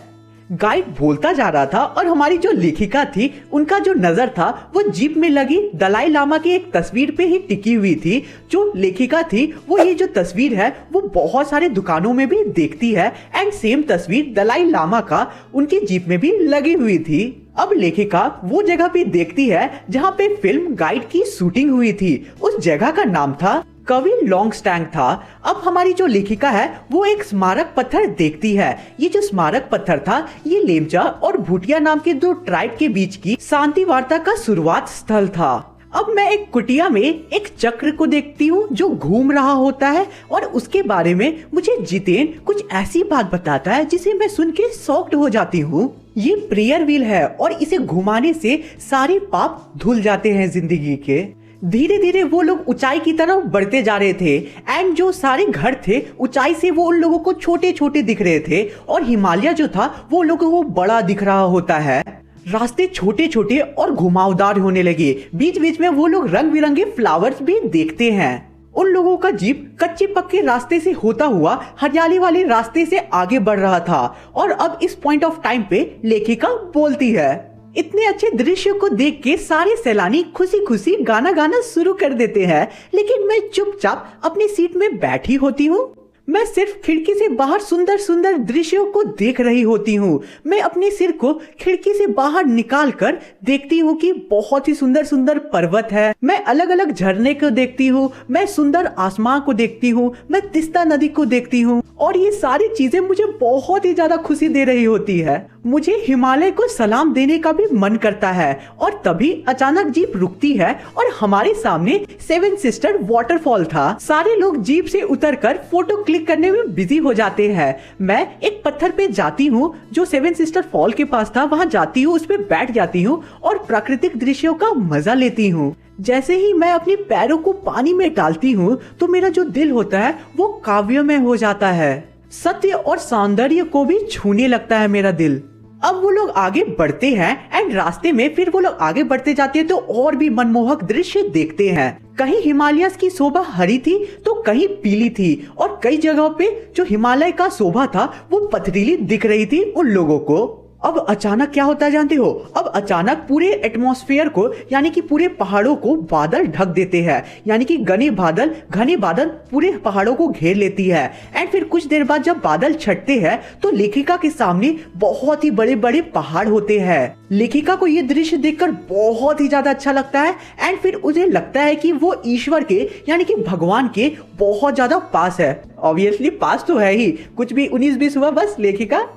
गाइड बोलता जा रहा था और हमारी जो लेखिका थी उनका जो नजर था वो जीप में लगी दलाई लामा की एक तस्वीर पे ही टिकी हुई थी। जो लेखिका थी वो ये जो तस्वीर है वो बहुत सारे दुकानों में भी देखती है एंड सेम तस्वीर दलाई लामा का उनकी जीप में भी लगी हुई थी। अब लेखिका वो जगह भी देखती है जहाँ पे फिल्म गाइड की शूटिंग हुई थी। उस जगह का नाम था कवि लॉन्गस्टैंग था। अब हमारी जो लेखिका है वो एक स्मारक पत्थर देखती है। ये जो स्मारक पत्थर था ये लेमचा और भूटिया नाम के दो ट्राइब के बीच की शांति वार्ता का शुरुआत स्थल था। अब मैं एक कुटिया में एक चक्र को देखती हूँ जो घूम रहा होता है और उसके बारे में मुझे जितेन कुछ ऐसी बात बताता है जिसे मैं सुन के शॉक्ड हो जाती हूँ। ये प्रेयर व्हील है और इसे घुमाने से सारे पाप धुल जाते हैं जिंदगी के। धीरे धीरे वो लोग ऊंचाई की तरफ बढ़ते जा रहे थे एंड जो सारे घर थे ऊंचाई से वो उन लोगों को छोटे छोटे दिख रहे थे और हिमालय जो था वो लोगों को बड़ा दिख रहा होता है। रास्ते छोटे छोटे और घुमावदार होने लगे। बीच बीच में वो लोग रंग बिरंगे फ्लावर्स भी देखते हैं। उन लोगों का जीप कच्चे पक्के रास्ते से होता हुआ हरियाली वाले रास्ते से आगे बढ़ रहा था और अब इस पॉइंट ऑफ टाइम पे लेखिका बोलती है। इतने अच्छे दृश्य को देख के सारे सैलानी खुशी खुशी गाना गाना शुरू कर देते हैं, लेकिन मैं चुपचाप अपनी सीट में बैठी होती हूँ। मैं सिर्फ खिड़की से बाहर सुंदर सुंदर दृश्यों को देख रही होती हूँ। मैं अपने सिर को खिड़की से बाहर निकाल कर देखती हूँ कि बहुत ही सुंदर सुंदर पर्वत है। मैं अलग अलग झरने को देखती हूँ, मैं सुंदर आसमान को देखती हूँ, मैं तिस्ता नदी को देखती हूँ और ये सारी चीजें मुझे बहुत ही ज्यादा खुशी दे रही होती है। मुझे हिमालय को सलाम देने का भी मन करता है और तभी अचानक जीप रुकती है और हमारे सामने सेवन सिस्टर वाटरफॉल था। सारे लोग जीप से उतरकर फोटो क्लिक करने में बिजी हो जाते हैं। मैं एक पत्थर पे जाती हूँ जो सेवन सिस्टर फॉल के पास था, वहां जाती हूँ, उस पे बैठ जाती हूँ और प्राकृतिक दृश्यों का मजा लेती हूँ। जैसे ही मैं अपने पैरों को पानी में डालती हूँ तो मेरा जो दिल होता है वो काव्यमय हो जाता है। सत्य और सौंदर्य को भी छूने लगता है मेरा दिल। अब वो लोग आगे बढ़ते हैं एंड रास्ते में फिर वो लोग आगे बढ़ते जाते हैं तो और भी मनमोहक दृश्य देखते हैं। कहीं हिमालयस की शोभा हरी थी तो कहीं पीली थी और कई जगहों पे जो हिमालय का शोभा था वो पथरीली दिख रही थी उन लोगों को। अब अचानक क्या होता है जानते हो? अब अचानक पूरे एटमॉस्फेयर को यानी कि पूरे पहाड़ों को बादल ढक देते हैं, यानी कि घने बादल पूरे पहाड़ों को घेर लेती है। एंड फिर कुछ देर बाद जब बादल छटते हैं तो लेखिका के सामने बहुत ही बड़े बड़े पहाड़ होते हैं। लेखिका को ये दृश्य देखकर बहुत ही ज्यादा अच्छा लगता है एंड फिर उसे लगता है कि वो ईश्वर के यानी कि भगवान के बहुत ज्यादा पास है। ऑब्वियसली पास तो है ही, कुछ भी 19-20 हुआ बस लेखिका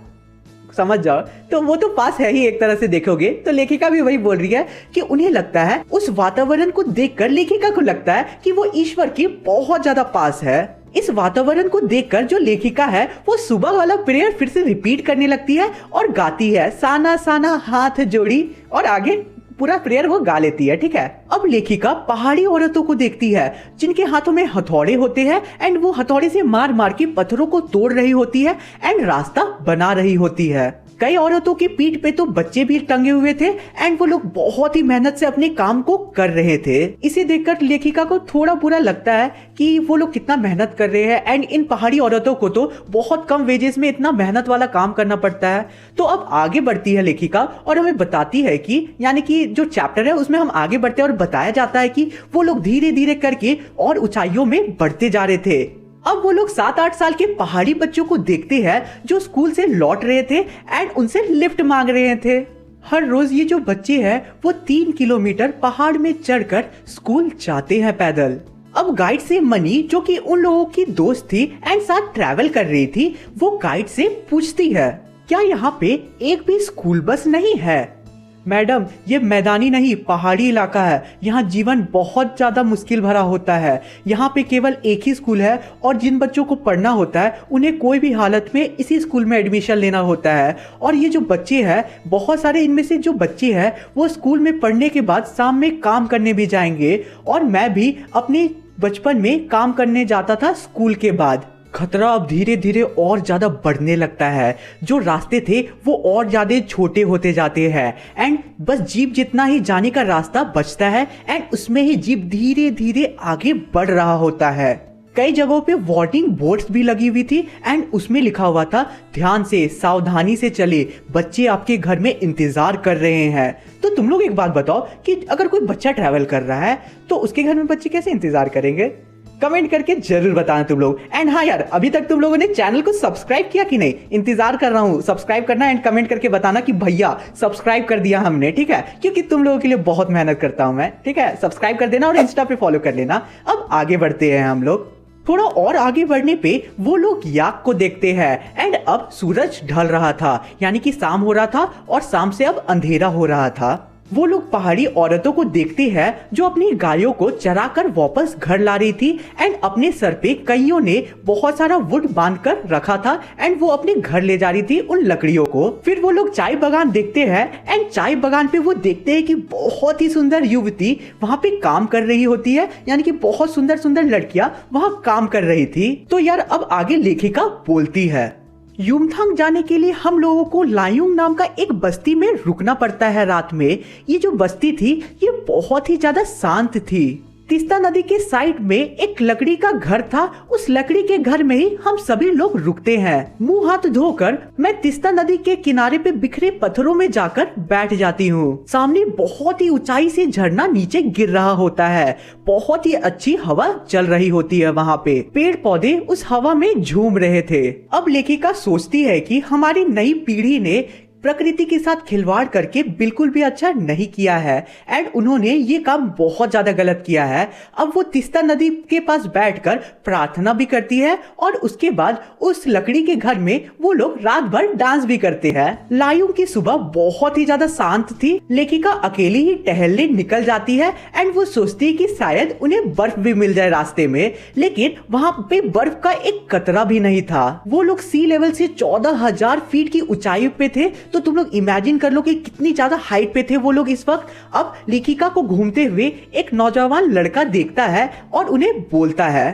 समझ जाओ तो वो तो पास है ही एक तरह से देखोगे। तो लेखिका भी वही बोल रही है कि उन्हें लगता है उस वातावरण को देखकर लेखिका को लगता है कि वो ईश्वर के बहुत ज्यादा पास है। इस वातावरण को देखकर जो लेखिका है वो सुबह वाला प्रेयर फिर से रिपीट करने लगती है और गाती है, साना साना हाथ जोड़ी, और आगे पूरा प्रेयर वो गा लेती है। ठीक है, अब लेखिका पहाड़ी औरतों को देखती है जिनके हाथों में हथौड़े होते हैं एंड वो हथौड़े से मार मार के पत्थरों को तोड़ रही होती है एंड रास्ता बना रही होती है। कई औरतों की पीठ पे तो बच्चे भी टंगे हुए थे एंड वो लोग बहुत ही मेहनत से अपने काम को कर रहे थे। इसे देखकर लेखिका को थोड़ा बुरा लगता है कि वो लोग कितना मेहनत कर रहे हैं एंड इन पहाड़ी औरतों को तो बहुत कम वेजेस में इतना मेहनत वाला काम करना पड़ता है। तो अब आगे बढ़ती है लेखिका और हमें बताती है कि यानी कि जो चैप्टर है उसमें हम आगे बढ़ते हैं और बताया जाता है कि वो लोग धीरे धीरे करके और ऊंचाइयों में बढ़ते जा रहे थे। अब वो लोग 7-8 साल के पहाड़ी बच्चों को देखते हैं जो स्कूल से लौट रहे थे एंड उनसे लिफ्ट मांग रहे थे। हर रोज ये जो बच्चे हैं वो 3 किलोमीटर पहाड़ में चढ़कर स्कूल जाते हैं पैदल। अब गाइड से मनी जो कि उन लोगों की दोस्त थी एंड साथ ट्रैवल कर रही थी, वो गाइड से पूछती है क्या यहाँ पे एक भी स्कूल बस नहीं है? मैडम, ये मैदानी नहीं पहाड़ी इलाका है, यहाँ जीवन बहुत ज्यादा मुश्किल भरा होता है। यहाँ पे केवल एक ही स्कूल है और जिन बच्चों को पढ़ना होता है उन्हें कोई भी हालत में इसी स्कूल में एडमिशन लेना होता है। और ये जो बच्चे हैं, बहुत सारे इनमें से जो बच्चे हैं वो स्कूल में पढ़ने के बाद शाम में काम करने भी जाएंगे और मैं भी अपने बचपन में काम करने जाता था स्कूल के बाद। खतरा अब धीरे धीरे और ज्यादा बढ़ने लगता है। जो रास्ते थे वो और ज्यादा छोटे होते जाते हैं एंड बस जीप जितना ही जाने का रास्ता बचता है एंड उसमें ही जीप धीरे धीरे आगे बढ़ रहा होता है। कई जगहों पे वार्निंग बोर्ड्स भी लगी हुई थी एंड उसमें लिखा हुआ था ध्यान से सावधानी से चले, बच्चे आपके घर में इंतजार कर रहे हैं। तो तुम लोग एक बात बताओ कि अगर कोई बच्चा ट्रैवल कर रहा है तो उसके घर में बच्चे कैसे इंतजार करेंगे? कमेंट करके जरूर बताना तुम लोग। एंड हाँ यार, अभी तक तुम लोगों ने चैनल को सब्सक्राइब किया कि नहीं? इंतजार कर रहा हूँ सब्सक्राइब करना एंड कमेंट करके बताना कि भैया सब्सक्राइब कर दिया हमने। ठीक है, क्योंकि तुम लोगों के लिए बहुत मेहनत करता हूँ मैं। ठीक है, सब्सक्राइब कर देना और इंस्टा पे फॉलो कर लेना। अब आगे बढ़ते हैं हम लोग। थोड़ा और आगे बढ़ने पे वो लोग याक को देखते हैं एंड अब सूरज ढल रहा था, यानी कि शाम हो रहा था और शाम से अब अंधेरा हो रहा था। वो लोग पहाड़ी औरतों को देखते हैं जो अपनी गायों को चराकर वापस घर ला रही थी एंड अपने सर पे कईयों ने बहुत सारा वुड बांध कर रखा था एंड वो अपने घर ले जा रही थी उन लकड़ियों को। फिर वो लोग चाय बागान देखते हैं एंड चाय बागान पे वो देखते हैं कि बहुत ही सुंदर युवती वहाँ पे काम कर रही होती है, यानी कि बहुत सुंदर सुंदर लड़कियां वहाँ काम कर रही थी। तो यार अब आगे लेखिका बोलती है, युमथांग जाने के लिए हम लोगों को लायुंग नाम का एक बस्ती में रुकना पड़ता है रात में। ये जो बस्ती थी ये बहुत ही ज्यादा शांत थी। तीस्ता नदी के साइड में एक लकड़ी का घर था, उस लकड़ी के घर में ही हम सभी लोग रुकते हैं। मुंह हाथ धोकर मैं तीस्ता नदी के किनारे पे बिखरे पत्थरों में जाकर बैठ जाती हूँ। सामने बहुत ही ऊंचाई से झरना नीचे गिर रहा होता है, बहुत ही अच्छी हवा चल रही होती है। वहाँ पे पेड़ पौधे उस हवा में झूम रहे थे। अब लेखिका सोचती है कि हमारी नई पीढ़ी ने प्रकृति के साथ खिलवाड़ करके बिल्कुल भी अच्छा नहीं किया है एंड उन्होंने ये काम बहुत ज्यादा गलत किया है। अब वो तीस्ता नदी के पास बैठकर प्रार्थना भी करती है और उसके बाद उस लकड़ी के घर में वो लोग रात भर डांस भी करते हैं। लायुंग की सुबह बहुत ही ज्यादा शांत थी। लेखिका अकेली ही टहलने निकल जाती है एंड वो सोचती है कि शायद उन्हें बर्फ भी मिल जाए रास्ते में, लेकिन वहाँ पे बर्फ का एक कतरा भी नहीं था। वो लोग सी लेवल से 14,000 फीट की ऊंचाई पे थे, तो तुम लोग इमेजिन कर लो कि कितनी ज्यादा हाइट पे थे वो लोग इस वक्त। अब लेखिका को घूमते हुए एक नौजवान लड़का देखता है और उन्हें बोलता है,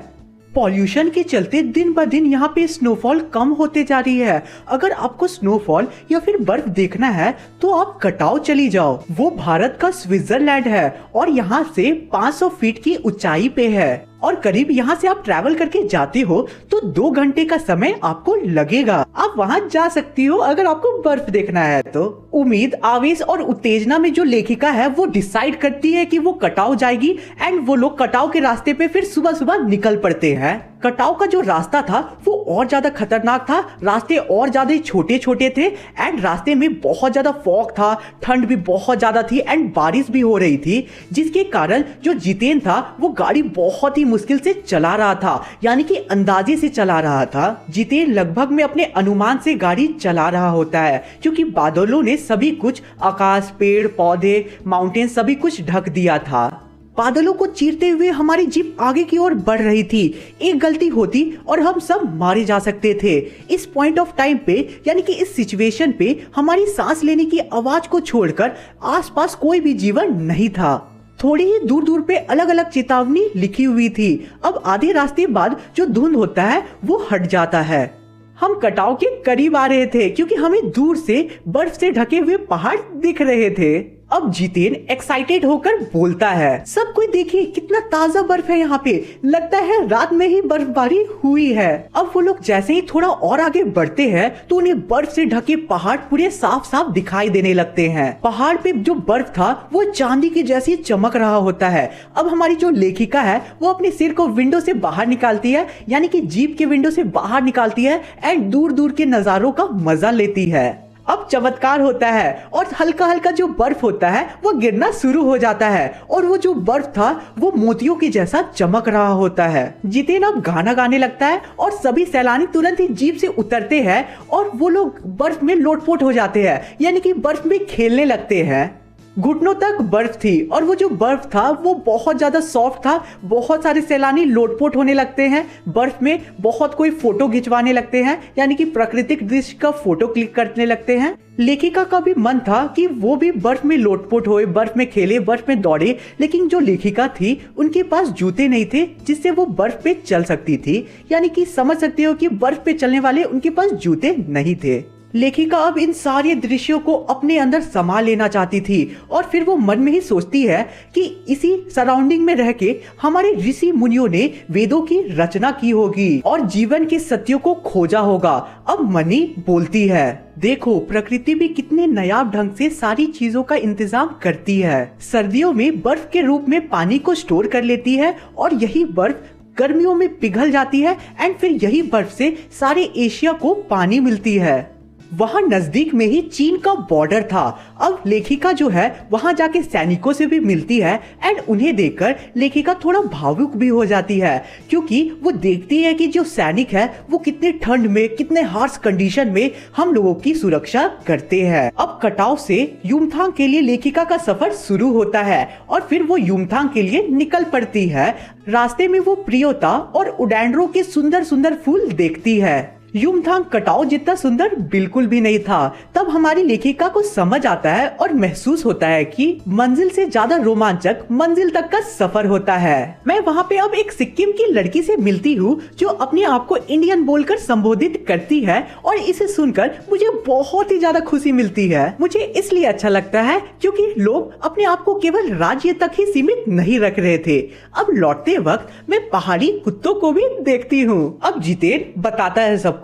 पॉल्यूशन के चलते दिन ब दिन यहाँ पे स्नोफॉल कम होते जा रही है। अगर आपको स्नोफॉल या फिर बर्फ देखना है तो आप कटाव चली जाओ। वो भारत का स्विट्जरलैंड है और यहाँ से 500 फीट की ऊंचाई पे है और करीब यहाँ से आप ट्रैवल करके जाते हो तो 2 घंटे का समय आपको लगेगा। आप वहाँ जा सकती हो अगर आपको बर्फ देखना है तो। उम्मीद, आवेश और उत्तेजना में जो लेखिका है वो डिसाइड करती है कि वो कटाव जाएगी एंड वो लोग कटाव के रास्ते पे फिर सुबह सुबह निकल पड़ते हैं। कटाव का जो रास्ता था वो और ज्यादा खतरनाक था, रास्ते और ज्यादा छोटे छोटे थे एंड रास्ते में बहुत ज्यादा फॉग था, ठंड भी बहुत ज्यादा थी एंड बारिश भी हो रही थी, जिसके कारण जो जितेन था वो गाड़ी बहुत ही मुश्किल से चला रहा था, यानी कि अंदाजे से चला रहा था। जितेन लगभग में अपने अनुमान से गाड़ी चला रहा होता है क्योंकि बादलों ने सभी कुछ, आकाश, पेड़ पौधे, माउंटेन सभी कुछ ढक दिया था। बादलों को चीरते हुए हमारी जीप आगे की ओर बढ़ रही थी। एक गलती होती और हम सब मारे जा सकते थे। इस पॉइंट ऑफ टाइम पे, यानी कि इस सिचुएशन पे हमारी सांस लेने की आवाज को छोड़कर आसपास कोई भी जीवन नहीं था। थोड़ी ही दूर दूर पे अलग अलग चेतावनी लिखी हुई थी। अब आधे रास्ते बाद जो धुंध होता है वो हट जाता है। हम कटाव के करीब आ रहे थे क्योंकि हमें दूर से बर्फ से ढके हुए पहाड़ दिख रहे थे। अब जितेन एक्साइटेड होकर बोलता है, सब कोई देखिए कितना ताजा बर्फ है यहाँ पे, लगता है रात में ही बर्फबारी हुई है। अब वो लोग जैसे ही थोड़ा और आगे बढ़ते हैं तो उन्हें बर्फ से ढके पहाड़ पूरे साफ साफ दिखाई देने लगते हैं। पहाड़ पे जो बर्फ था वो चांदी की जैसी चमक रहा होता है। अब हमारी जो लेखिका है वो अपने सिर को विंडो से बाहर निकालती है, यानी कि जीप के विंडो से बाहर निकालती है एंड दूर दूर के नजारों का मजा लेती है। अब चमत्कार होता है और हल्का हल्का जो बर्फ होता है वो गिरना शुरू हो जाता है और वो जो बर्फ था वो मोतियों के जैसा चमक रहा होता है। जितेन अब गाना गाने लगता है और सभी सैलानी तुरंत ही जीप से उतरते हैं और वो लोग बर्फ में लोटपोट हो जाते हैं, यानी कि बर्फ में खेलने लगते हैं। घुटनों तक बर्फ थी और वो जो बर्फ था वो बहुत ज्यादा सॉफ्ट था। बहुत सारे सैलानी लोटपोट होने लगते हैं बर्फ में, बहुत कोई फोटो खिंचवाने लगते हैं, यानी कि प्राकृतिक दृश्य का फोटो क्लिक करने लगते हैं। लेखिका का भी मन था कि वो भी बर्फ में लोटपोट होए, बर्फ में खेले, बर्फ में दौड़े, लेकिन जो लेखिका थी उनके पास जूते नहीं थे जिससे वो बर्फ पे चल सकती थी, यानी कि समझ सकते हो कि बर्फ पे चलने वाले उनके पास जूते नहीं थे। लेखिका अब इन सारे दृश्यों को अपने अंदर समा लेना चाहती थी और फिर वो मन में ही सोचती है कि इसी सराउंडिंग में रह के हमारे ऋषि मुनियों ने वेदों की रचना की होगी और जीवन के सत्यों को खोजा होगा। अब मनी बोलती है, देखो प्रकृति भी कितने नायाब ढंग से सारी चीजों का इंतजाम करती है। सर्दियों में बर्फ के रूप में पानी को स्टोर कर लेती है और यही बर्फ गर्मियों में पिघल जाती है एंड फिर यही बर्फ से सारे एशिया को पानी मिलती है। वहाँ नजदीक में ही चीन का बॉर्डर था। अब लेखिका जो है वहाँ जाके सैनिकों से भी मिलती है एंड उन्हें देखकर लेखिका थोड़ा भावुक भी हो जाती है, क्योंकि वो देखती है कि जो सैनिक है वो कितने ठंड में, कितने हार्श कंडीशन में हम लोगों की सुरक्षा करते हैं। अब कटाव से युमथांग के लिए लेखिका का सफर शुरू होता है और फिर वो युमथांग के लिए निकल पड़ती है। रास्ते में वो प्रियोता और उडैंड्रो के सुंदर सुंदर फूल देखती है। युमथांग कटाव जितना सुंदर बिल्कुल भी नहीं था। तब हमारी लेखिका को समझ आता है और महसूस होता है कि मंजिल से ज्यादा रोमांचक मंजिल तक का सफर होता है। मैं वहाँ पे अब एक सिक्किम की लड़की से मिलती हूँ जो अपने आप को इंडियन बोलकर संबोधित करती है और इसे सुनकर मुझे बहुत ही ज्यादा खुशी मिलती है। मुझे इसलिए अच्छा लगता है क्योंकि लोग अपने आप को केवल राज्य तक ही सीमित नहीं रख रहे थे। अब लौटते वक्त मैं पहाड़ी कुत्तों को भी देखती हूँ। अब जितेन बताता है सबको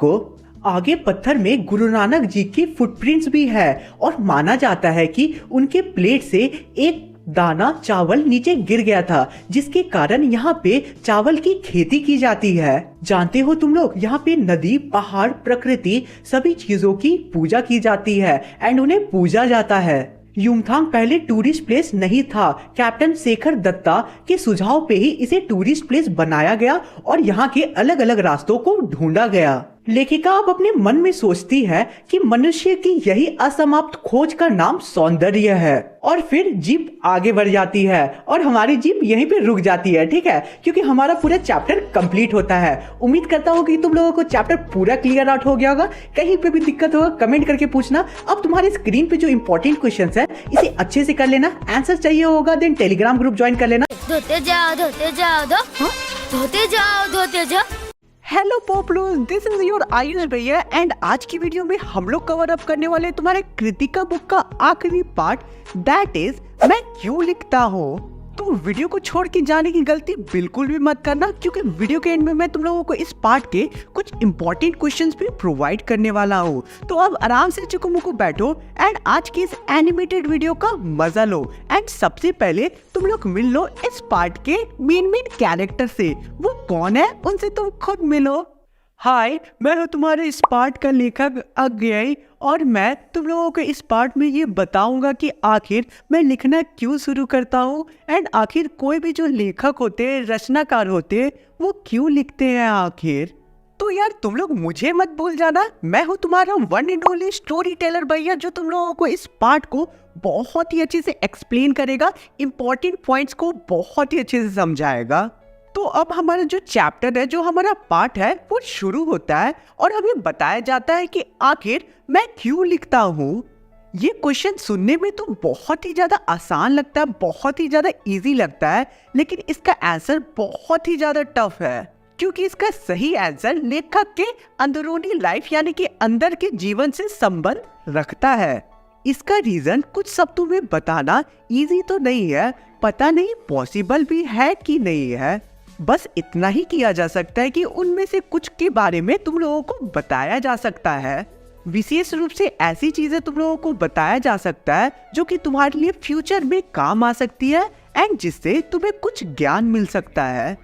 आगे पत्थर में गुरु नानक जी की फुटप्रिंट्स भी है और माना जाता है कि उनके प्लेट से एक दाना चावल नीचे गिर गया था, जिसके कारण यहाँ पे चावल की खेती की जाती है। जानते हो तुम लोग, यहाँ पे नदी, पहाड़, प्रकृति सभी चीजों की पूजा की जाती है एंड उन्हें पूजा जाता है। युमथांग पहले टूरिस्ट प्लेस नहीं था। कैप्टन शेखर दत्ता के सुझाव पे ही इसे टूरिस्ट प्लेस बनाया गया और यहाँ के अलग अलग रास्तों को ढूंढा गया। लेखिका अब अपने मन में सोचती है कि मनुष्य की यही असमाप्त खोज का नाम सौंदर्य है। और फिर जीप आगे बढ़ जाती है और हमारी जीप यहीं पे रुक जाती है, ठीक है, क्योंकि हमारा पूरा चैप्टर कंप्लीट होता है। उम्मीद करता हूँ कि तुम लोगों को चैप्टर पूरा क्लियर आउट हो गया होगा। कहीं पे भी दिक्कत होगा कमेंट करके पूछना। अब तुम्हारे स्क्रीन पे जो इंपॉर्टेंट क्वेश्चन है इसे अच्छे से कर लेना। आंसर चाहिए होगा देन टेलीग्राम ग्रुप ज्वाइन कर लेना। धोते जाओ धोते जाओ धोते जाओ धोते जाओ। Hello पॉपुलर्स, this is your Ayush भैया एंड आज की वीडियो में हम लोग कवर अप करने वाले तुम्हारे कृतिका बुक का आखिरी पार्ट, दैट इज मैं क्यों लिखता हूँ। तो वीडियो को छोड़ के जाने की गलती बिल्कुल भी मत करना, क्योंकि वीडियो के एंड में मैं तुम लोगों को इस पार्ट के कुछ इंपॉर्टेंट क्वेश्चंस भी प्रोवाइड करने वाला हूँ। तो अब आराम से चुकमुकु बैठो एंड आज की इस एनिमेटेड वीडियो का मजा लो। एंड सबसे पहले तुम लोग मिल लो इस पार्ट के मेन कैरेक्टर से। वो कौन है उनसे तुम खुद मिलो। हाय, मैं हूँ तुम्हारे इस पार्ट का लेखक अज्ञेय और मैं तुम लोगों को इस पार्ट में ये बताऊंगा कि आखिर मैं लिखना क्यों शुरू करता हूँ एंड आखिर कोई भी जो लेखक होते हैं, रचनाकार होते हैं, वो क्यों लिखते हैं आखिर। तो यार तुम लोग मुझे मत भूल जाना, मैं हूँ तुम्हारा one and only story teller भैया, जो तुम लोगों को इस पार्ट को बहुत ही अच्छे से एक्सप्लेन करेगा, इंपॉर्टेंट पॉइंट्स को बहुत ही अच्छे से समझाएगा। तो अब हमारा जो चैप्टर है, जो हमारा पार्ट है, वो शुरू होता है और हमें बताया जाता है कि आखिर मैं क्यों लिखता हूँ। ये क्वेश्चन सुनने में तो बहुत ही ज्यादा आसान लगता है, बहुत ही ज्यादा इजी लगता है, लेकिन इसका आंसर बहुत ही ज्यादा टफ है, क्योंकि इसका सही आंसर लेखक के अंदरूनी लाइफ यानी कि अंदर के जीवन से संबंध रखता है। इसका रीजन कुछ शब्दों में बताना इजी तो नहीं है, पता नहीं पॉसिबल भी है कि नहीं है। बस इतना ही किया जा सकता है कि उनमें से कुछ के बारे में तुम लोगों को बताया जा सकता है। विशेष रूप से ऐसी चीजें तुम लोगों को बताया जा सकता है जो कि तुम्हारे लिए फ्यूचर में काम आ सकती है एंड जिससे तुम्हें कुछ ज्ञान मिल सकता है।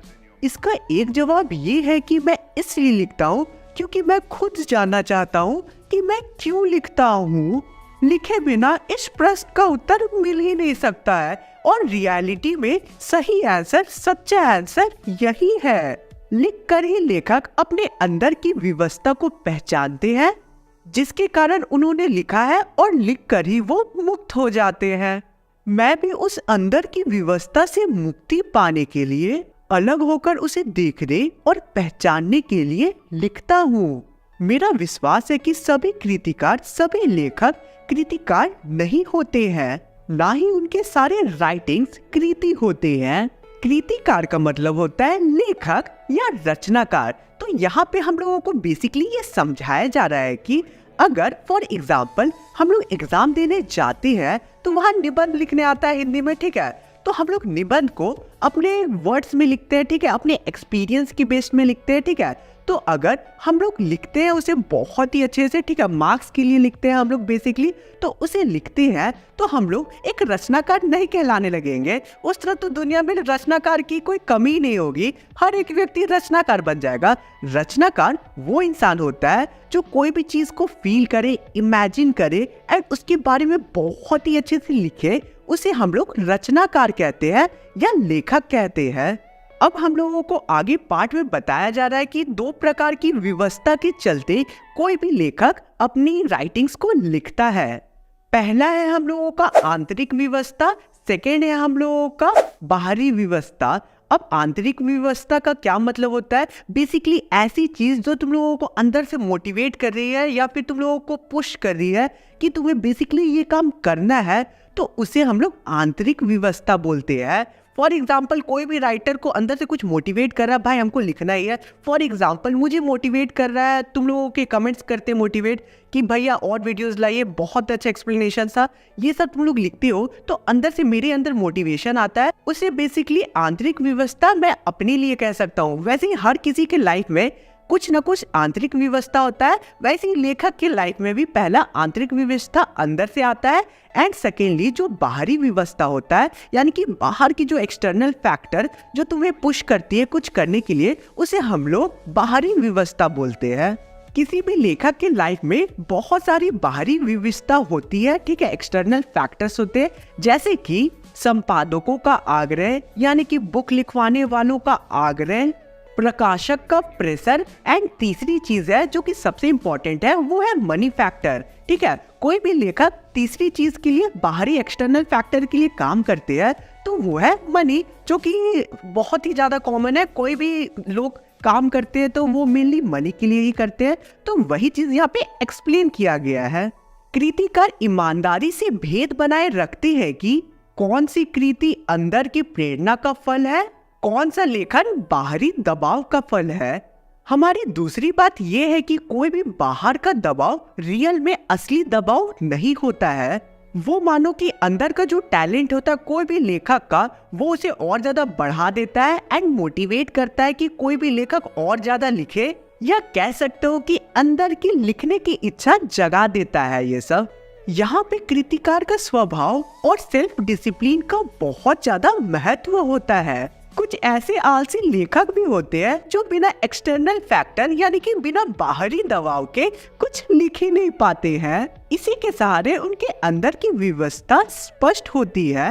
इसका एक जवाब ये है कि मैं इसलिए लिखता हूँ क्योंकि मैं खुद जानना चाहता हूँ कि मैं क्यों लिखता हूँ। लिखे बिना इस प्रश्न का उत्तर मिल ही नहीं सकता है और रियलिटी में सही आंसर, सच्चा आंसर यही है। लिखकर ही लेखक अपने अंदर की व्यवस्था को पहचानते हैं, जिसके कारण उन्होंने लिखा है और लिखकर ही वो मुक्त हो जाते हैं। मैं भी उस अंदर की व्यवस्था से मुक्ति पाने के लिए, अलग होकर उसे देखने और पहचानने के लिए लिखता हूँ। मेरा विश्वास है कि सभी कृतिकार, सभी लेखक कृतिकार नहीं होते हैं, ना ही उनके सारे राइटिंग्स कृति होते हैं। कृतिकार का मतलब होता है लेखक या रचनाकार। तो यहाँ पे हम लोगों को बेसिकली ये समझाया जा रहा है कि अगर फॉर एग्जाम्पल हम लोग एग्जाम देने जाते हैं तो वहाँ निबंध लिखने आता है हिंदी में, ठीक है, तो हम लोग निबंध को अपने वर्ड्स में लिखते हैं, ठीक है, अपने एक्सपीरियंस की बेस में लिखते हैं, ठीक है। तो अगर हम लोग लिखते हैं उसे बहुत ही अच्छे से, ठीक है, मार्क्स के लिए लिखते हैं हम लोग बेसिकली, तो उसे लिखते हैं तो हम लोग एक रचनाकार नहीं कहलाने लगेंगे। उस तरह तो दुनिया में रचनाकार की कोई कमी नहीं होगी, हर एक व्यक्ति रचनाकार बन जाएगा। रचनाकार वो इंसान होता है जो कोई भी चीज को फील करे, इमेजिन करे एंड उसके बारे में बहुत ही अच्छे से लिखे, उसे हम लोग रचनाकार कहते हैं या लेखक कहते हैं। अब हम लोगों को आगे पार्ट में बताया जा रहा है कि दो प्रकार की व्यवस्था के चलते कोई भी लेखक अपनी राइटिंग्स को लिखता है। पहला है हम लोगों का आंतरिक व्यवस्था, सेकेंड है हम लोगों का बाहरी व्यवस्था। अब आंतरिक व्यवस्था का क्या मतलब होता है? बेसिकली ऐसी चीज जो तुम लोगों को अंदर से मोटिवेट कर रही है या फिर तुम लोगों को पुश कर रही है कि तुम्हें बेसिकली ये काम करना है, तो उसे हम लोग आंतरिक व्यवस्था बोलते हैं। फॉर एग्जाम्पल कोई भी राइटर को अंदर से कुछ मोटिवेट कर रहा है, भाई हमको लिखना ही है। फॉर एग्जाम्पल मुझे मोटिवेट कर रहा है, तुम लोगों के कमेंट्स करते मोटिवेट कि भैया और वीडियोस लाइए, बहुत अच्छा एक्सप्लेनेशन था, ये सब तुम लोग लिखते हो, तो अंदर से मेरे अंदर मोटिवेशन आता है। उसे बेसिकली आंतरिक व्यवस्था मैं अपने लिए कह सकता हूँ। वैसे ही हर किसी के लाइफ में कुछ ना कुछ आंतरिक व्यवस्था होता है, वैसे ही लेखक के लाइफ में भी पहला आंतरिक व्यवस्था अंदर से आता है एंड सेकेंडली जो बाहरी व्यवस्था होता है, यानी कि बाहर की जो एक्सटर्नल फैक्टर जो तुम्हें पुश करती है कुछ करने के लिए, उसे हम लोग बाहरी व्यवस्था बोलते हैं। किसी भी लेखक के लाइफ में बहुत सारी बाहरी व्यवस्था होती है, ठीक है, एक्सटर्नल फैक्टर्स होते हैं, जैसे कि संपादकों का आग्रह, यानी कि बुक लिखवाने वालों का आग्रह, प्रकाशक का प्रेशर एंड तीसरी चीज है जो कि सबसे इंपॉर्टेंट है, वो है मनी फैक्टर, ठीक है। कोई भी लेखक तीसरी चीज के लिए, बाहरी एक्सटर्नल फैक्टर के लिए काम करते हैं, तो वो है मनी, जो कि बहुत ही ज्यादा कॉमन है। कोई भी लोग काम करते हैं तो वो मेनली मनी के लिए ही करते हैं, तो वही चीज यहाँ पे एक्सप्लेन किया गया है। कृतिकार ईमानदारी से भेद बनाए रखते हैं कि कौन सी कृति अंदर की प्रेरणा का फल है, कौन सा लेखन बाहरी दबाव का फल है। हमारी दूसरी बात यह है कि कोई भी बाहर का दबाव रियल में असली दबाव नहीं होता है। वो मानो कि अंदर का जो टैलेंट होता है कोई भी लेखक का, वो उसे और ज्यादा बढ़ा देता है एंड मोटिवेट करता है कि कोई भी लेखक और ज्यादा लिखे, या कह सकते हो कि अंदर की लिखने की इच्छा जगा देता है। ये सब यहाँ पे कृतिकार का स्वभाव और सेल्फ डिसिप्लिन का बहुत ज्यादा महत्व होता है। कुछ ऐसे आलसी लेखक भी होते हैं जो बिना एक्सटर्नल फैक्टर यानी कि बिना बाहरी दबाव के कुछ लिख ही नहीं पाते हैं। इसी के सहारे उनके अंदर की व्यवस्था स्पष्ट होती है।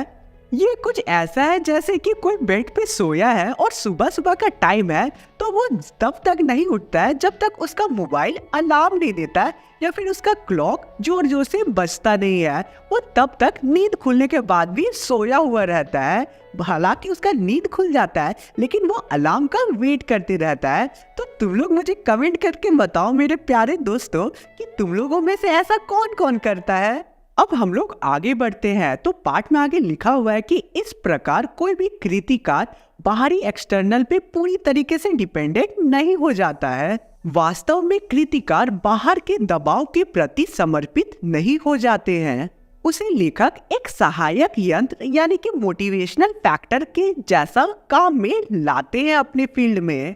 ये कुछ ऐसा है जैसे कि कोई बेड पे सोया है और सुबह सुबह का टाइम है, तो वो तब तक नहीं उठता है जब तक उसका मोबाइल अलार्म नहीं देता है या फिर उसका क्लॉक जोर जोर से बजता नहीं है। वो तब तक नींद खुलने के बाद भी सोया हुआ रहता है। हालांकि उसका नींद खुल जाता है लेकिन वो अलार्म का वेट करते रहता है। तो तुम लोग मुझे कमेंट करके बताओ मेरे प्यारे दोस्तों कि तुम लोगों में से ऐसा कौन कौन करता है। अब हम लोग आगे बढ़ते हैं, तो पाठ में आगे लिखा हुआ है कि इस प्रकार कोई भी कृतिकार बाहरी एक्सटर्नल पे पूरी तरीके से डिपेंडेंट नहीं हो जाता है। वास्तव में कृतिकार बाहर के दबाव के प्रति समर्पित नहीं हो जाते हैं। उसे लेखक एक सहायक यंत्र यानी कि मोटिवेशनल फैक्टर के जैसा काम में लाते हैं अपने फील्ड में।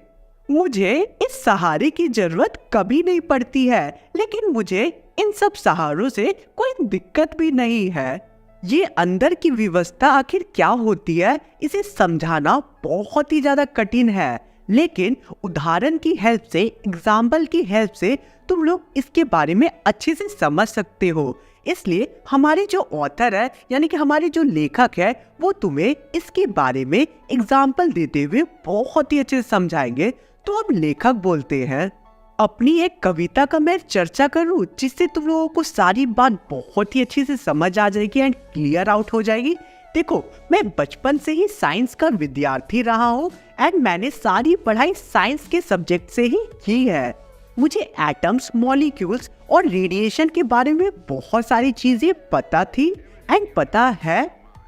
मुझे इस सहारे की जरूरत कभी नहीं पड़ती है, लेकिन मुझे इन सब सहारों से कोई दिक्कत भी नहीं है। ये अंदर की व्यवस्था आखिर क्या होती है, इसे समझाना बहुत ही ज्यादा कठिन है, लेकिन उदाहरण की हेल्प से, एग्जाम्पल की हेल्प से तुम लोग इसके बारे में अच्छे से समझ सकते हो। इसलिए हमारे जो ऑथर है यानी कि हमारे जो लेखक है, वो तुम्हें इसके बारे में एग्जाम्पल देते हुए बहुत ही अच्छे से समझाएंगे। तो अब लेखक बोलते हैं, अपनी एक कविता का मैं चर्चा करूं जिससे तुम लोगों को सारी बात बहुत ही अच्छे से समझ आ जाएगी एंड क्लियर आउट हो जाएगी। देखो, मैं बचपन से ही साइंस का विद्यार्थी रहा हूँ एंड मैंने सारी पढ़ाई साइंस के सब्जेक्ट से ही की है। मुझे एटम्स, मॉलिक्यूल्स और रेडिएशन के बारे में बहुत सारी चीजें पता थी एंड पता है।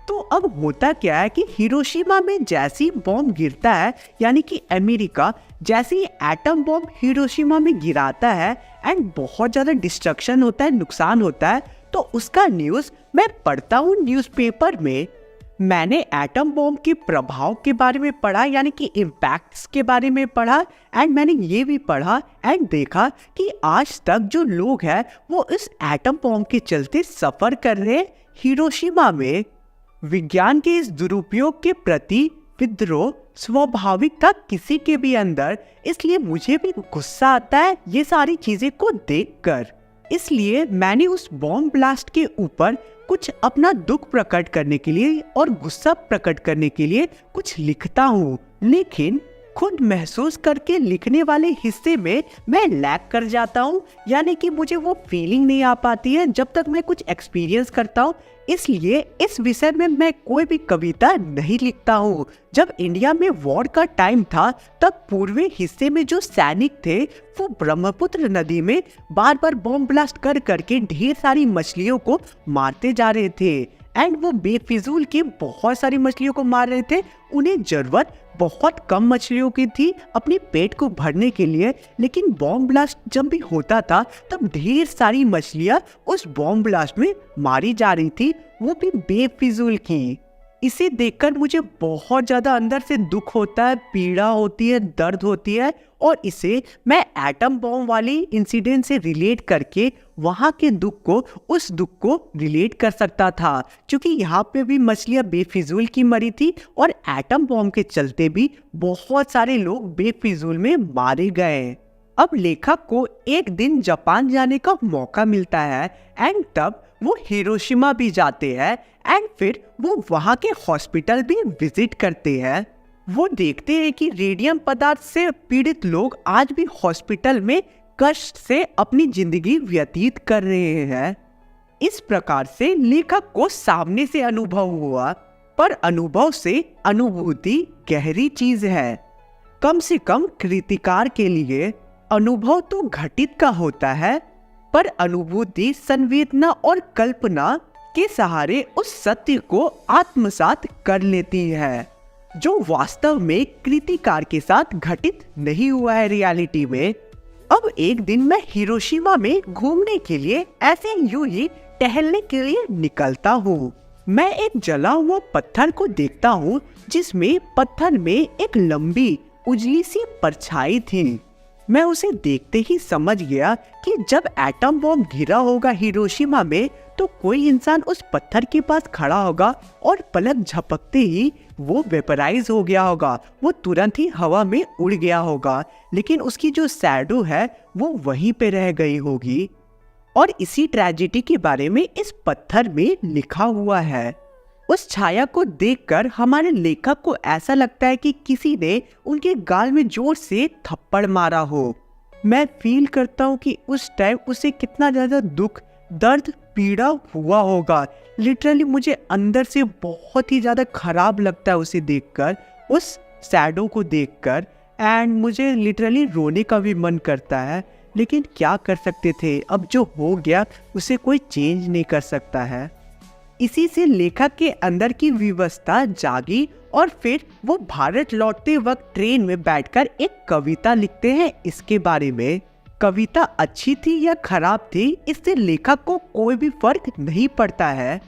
तो अब होता क्या है कि हिरोशिमा में जैसी बॉम्ब गिरता है, यानी कि अमेरिका जैसी एटम बॉम्ब हिरोशिमा में गिराता है एंड बहुत ज़्यादा डिस्ट्रक्शन होता है, नुकसान होता है, तो उसका न्यूज़ मैं पढ़ता हूँ न्यूज़पेपर में। मैंने एटम बॉम्ब के प्रभाव के बारे में पढ़ा, यानी कि इम्पैक्ट्स के बारे में पढ़ा, एंड मैंने ये भी पढ़ा एंड देखा कि आज तक जो लोग हैं वो इस एटम बॉम्ब के चलते सफ़र कर रहे हैं। हिरोशिमा में विज्ञान के इस दुरुपयोग के प्रति विद्रोह स्वाभाविक था किसी के भी अंदर, इसलिए मुझे भी गुस्सा आता है ये सारी चीज़ें को देखकर। इसलिए मैंने उस बॉम्ब ब्लास्ट के ऊपर कुछ अपना दुख प्रकट करने के लिए और गुस्सा प्रकट करने के लिए कुछ लिखता हूँ, लेकिन खुद महसूस करके लिखने वाले हिस्से में मैं लैग कर जाता हूँ, यानी कि मुझे वो फीलिंग नहीं आ पाती है जब तक मैं कुछ एक्सपीरियंस करता हूँ। इसलिए इस विषय में मैं कोई भी कविता नहीं लिखता हूँ। जब इंडिया में वॉर का टाइम था तब पूर्वी हिस्से में जो सैनिक थे वो ब्रह्मपुत्र नदी में बार बार बॉम्ब ब्लास्ट कर करके ढेर सारी मछलियों को मारते जा रहे थे, एंड वो बेफिजूल की बहुत सारी मछलियों को मार रहे थे। उन्हें जरूरत बहुत कम मछलियों की थी अपने पेट को भरने के लिए, लेकिन बॉम्ब ब्लास्ट जब भी होता था तब ढेर सारी मछलियां उस बॉम्ब ब्लास्ट में मारी जा रही थी, वो भी बेफिजूल की। इसे देखकर मुझे बहुत ज़्यादा अंदर से दुख होता है, पीड़ा होती है, दर्द होती है, और इसे मैं एटम बॉम्ब वाली इंसिडेंट से रिलेट करके वहाँ के दुख को उस दुख को रिलेट कर सकता था, क्योंकि यहाँ पे भी मछलियाँ बेफिजूल की मरी थी और एटम बॉम्ब के चलते भी बहुत सारे लोग बेफिजूल में मारे गए। अब लेखक को एक दिन जापान जाने का मौका मिलता है, एंड तब वो हिरोशिमा भी जाते हैं, एंड फिर वो वहाँ के हॉस्पिटल भी विजिट करते हैं। वो देखते हैं कि रेडियम पदार्थ से पीड़ित लोग आज भी हॉस्पिटल में कष्ट से अपनी जिंदगी व्यतीत कर रहे हैं। इस प्रकार से लेखक को सामने से अनुभव हुआ, पर अनुभव से अनुभूति गहरी चीज है। कम से कम कृतिकार के लिए अनुभव तो घटित का होता है, पर अनुभूति संवेदना और कल्पना के सहारे उस सत्य को आत्मसात कर लेती है जो वास्तव में कृतिकार के साथ घटित नहीं हुआ है रियलिटी में। अब एक दिन मैं हिरोशिमा में घूमने के लिए ऐसे यूं ही टहलने के लिए निकलता हूँ। मैं एक जला हुआ पत्थर को देखता हूँ जिसमें पत्थर में एक लंबी उजली सी परछाई थी। मैं उसे देखते ही समझ गया कि जब एटम बॉम्ब गिरा होगा हिरोशिमा में तो कोई इंसान उस पत्थर के पास खड़ा होगा और पलक झपकते ही वो वेपराइज हो गया होगा, वो तुरंत ही हवा में उड़ गया होगा, लेकिन उसकी जो शैडो है वो वहीं पे रह गई होगी। और इसी ट्रेजेडी के बारे में इस पत्थर में लिखा हुआ है। उस छाया को देखकर हमारे लेखक को ऐसा लगता है कि किसी ने उनके गाल में जोर से थप्पड़ मारा हो। मैं फील करता हूँ कि उस टाइम उसे कितना ज़्यादा दुख, दर्द, पीड़ा हुआ होगा। लिटरली मुझे अंदर से बहुत ही ज़्यादा खराब लगता है उसे देखकर, उस शैडो को देखकर, एंड मुझे लिटरली रोने का भी मन करता है, लेकिन क्या कर सकते थे, अब जो हो गया उसे कोई चेंज नहीं कर सकता है। इसी से लेखक के अंदर की विवशता जागी और फिर वो भारत लौटते वक्त ट्रेन में बैठकर एक कविता लिखते हैं इसके बारे में। कविता अच्छी थी या खराब थी इससे लेखक को कोई भी फर्क नहीं पड़ता है।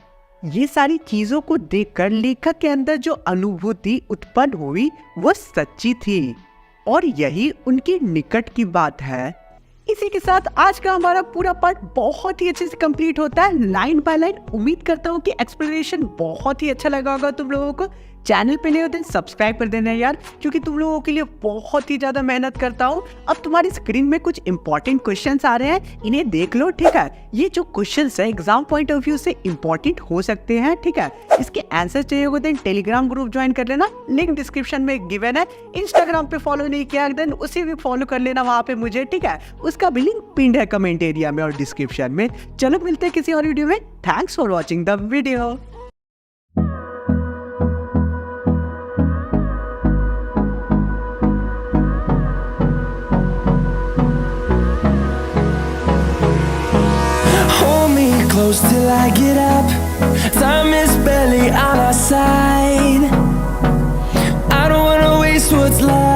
ये सारी चीजों को देखकर लेखक के अंदर जो अनुभूति उत्पन्न हुई वो सच्ची थी और यही उनके निकट की बात है। इसी के साथ आज का हमारा पूरा पार्ट बहुत ही अच्छे से कंप्लीट होता है लाइन बाय लाइन। उम्मीद करता हूँ कि एक्सप्लेनेशन बहुत ही अच्छा लगा होगा तुम लोगों को। चैनल पे नहीं होते सब्सक्राइब कर देना यार, क्योंकि तुम लोगों के लिए बहुत ही ज़्यादा मेहनत करता हूँ। अब तुम्हारी स्क्रीन में कुछ इंपॉर्टेंट क्वेश्चंस आ रहे हैं, इन्हें देख लो, ठीक है। ये जो क्वेश्चंस है एग्जाम पॉइंट ऑफ व्यू से इंपॉर्टेंट हो सकते हैं, ठीक है। इसके आंसर चाहिए होगा देन टेलीग्राम ग्रुप ज्वाइन कर लेना, लिंक डिस्क्रिप्शन में गिवन है। इंस्टाग्राम पे फॉलो नहीं किया देन उसे भी फॉलो कर लेना वहाँ पे मुझे, ठीक है। उसका भी लिंक पिंड है कमेंट एरिया में और डिस्क्रिप्शन में। चलो मिलते हैं किसी और वीडियो में। Thanks for watching the video. Close till I get up. Time is barely on our side. I don't wanna waste what's left.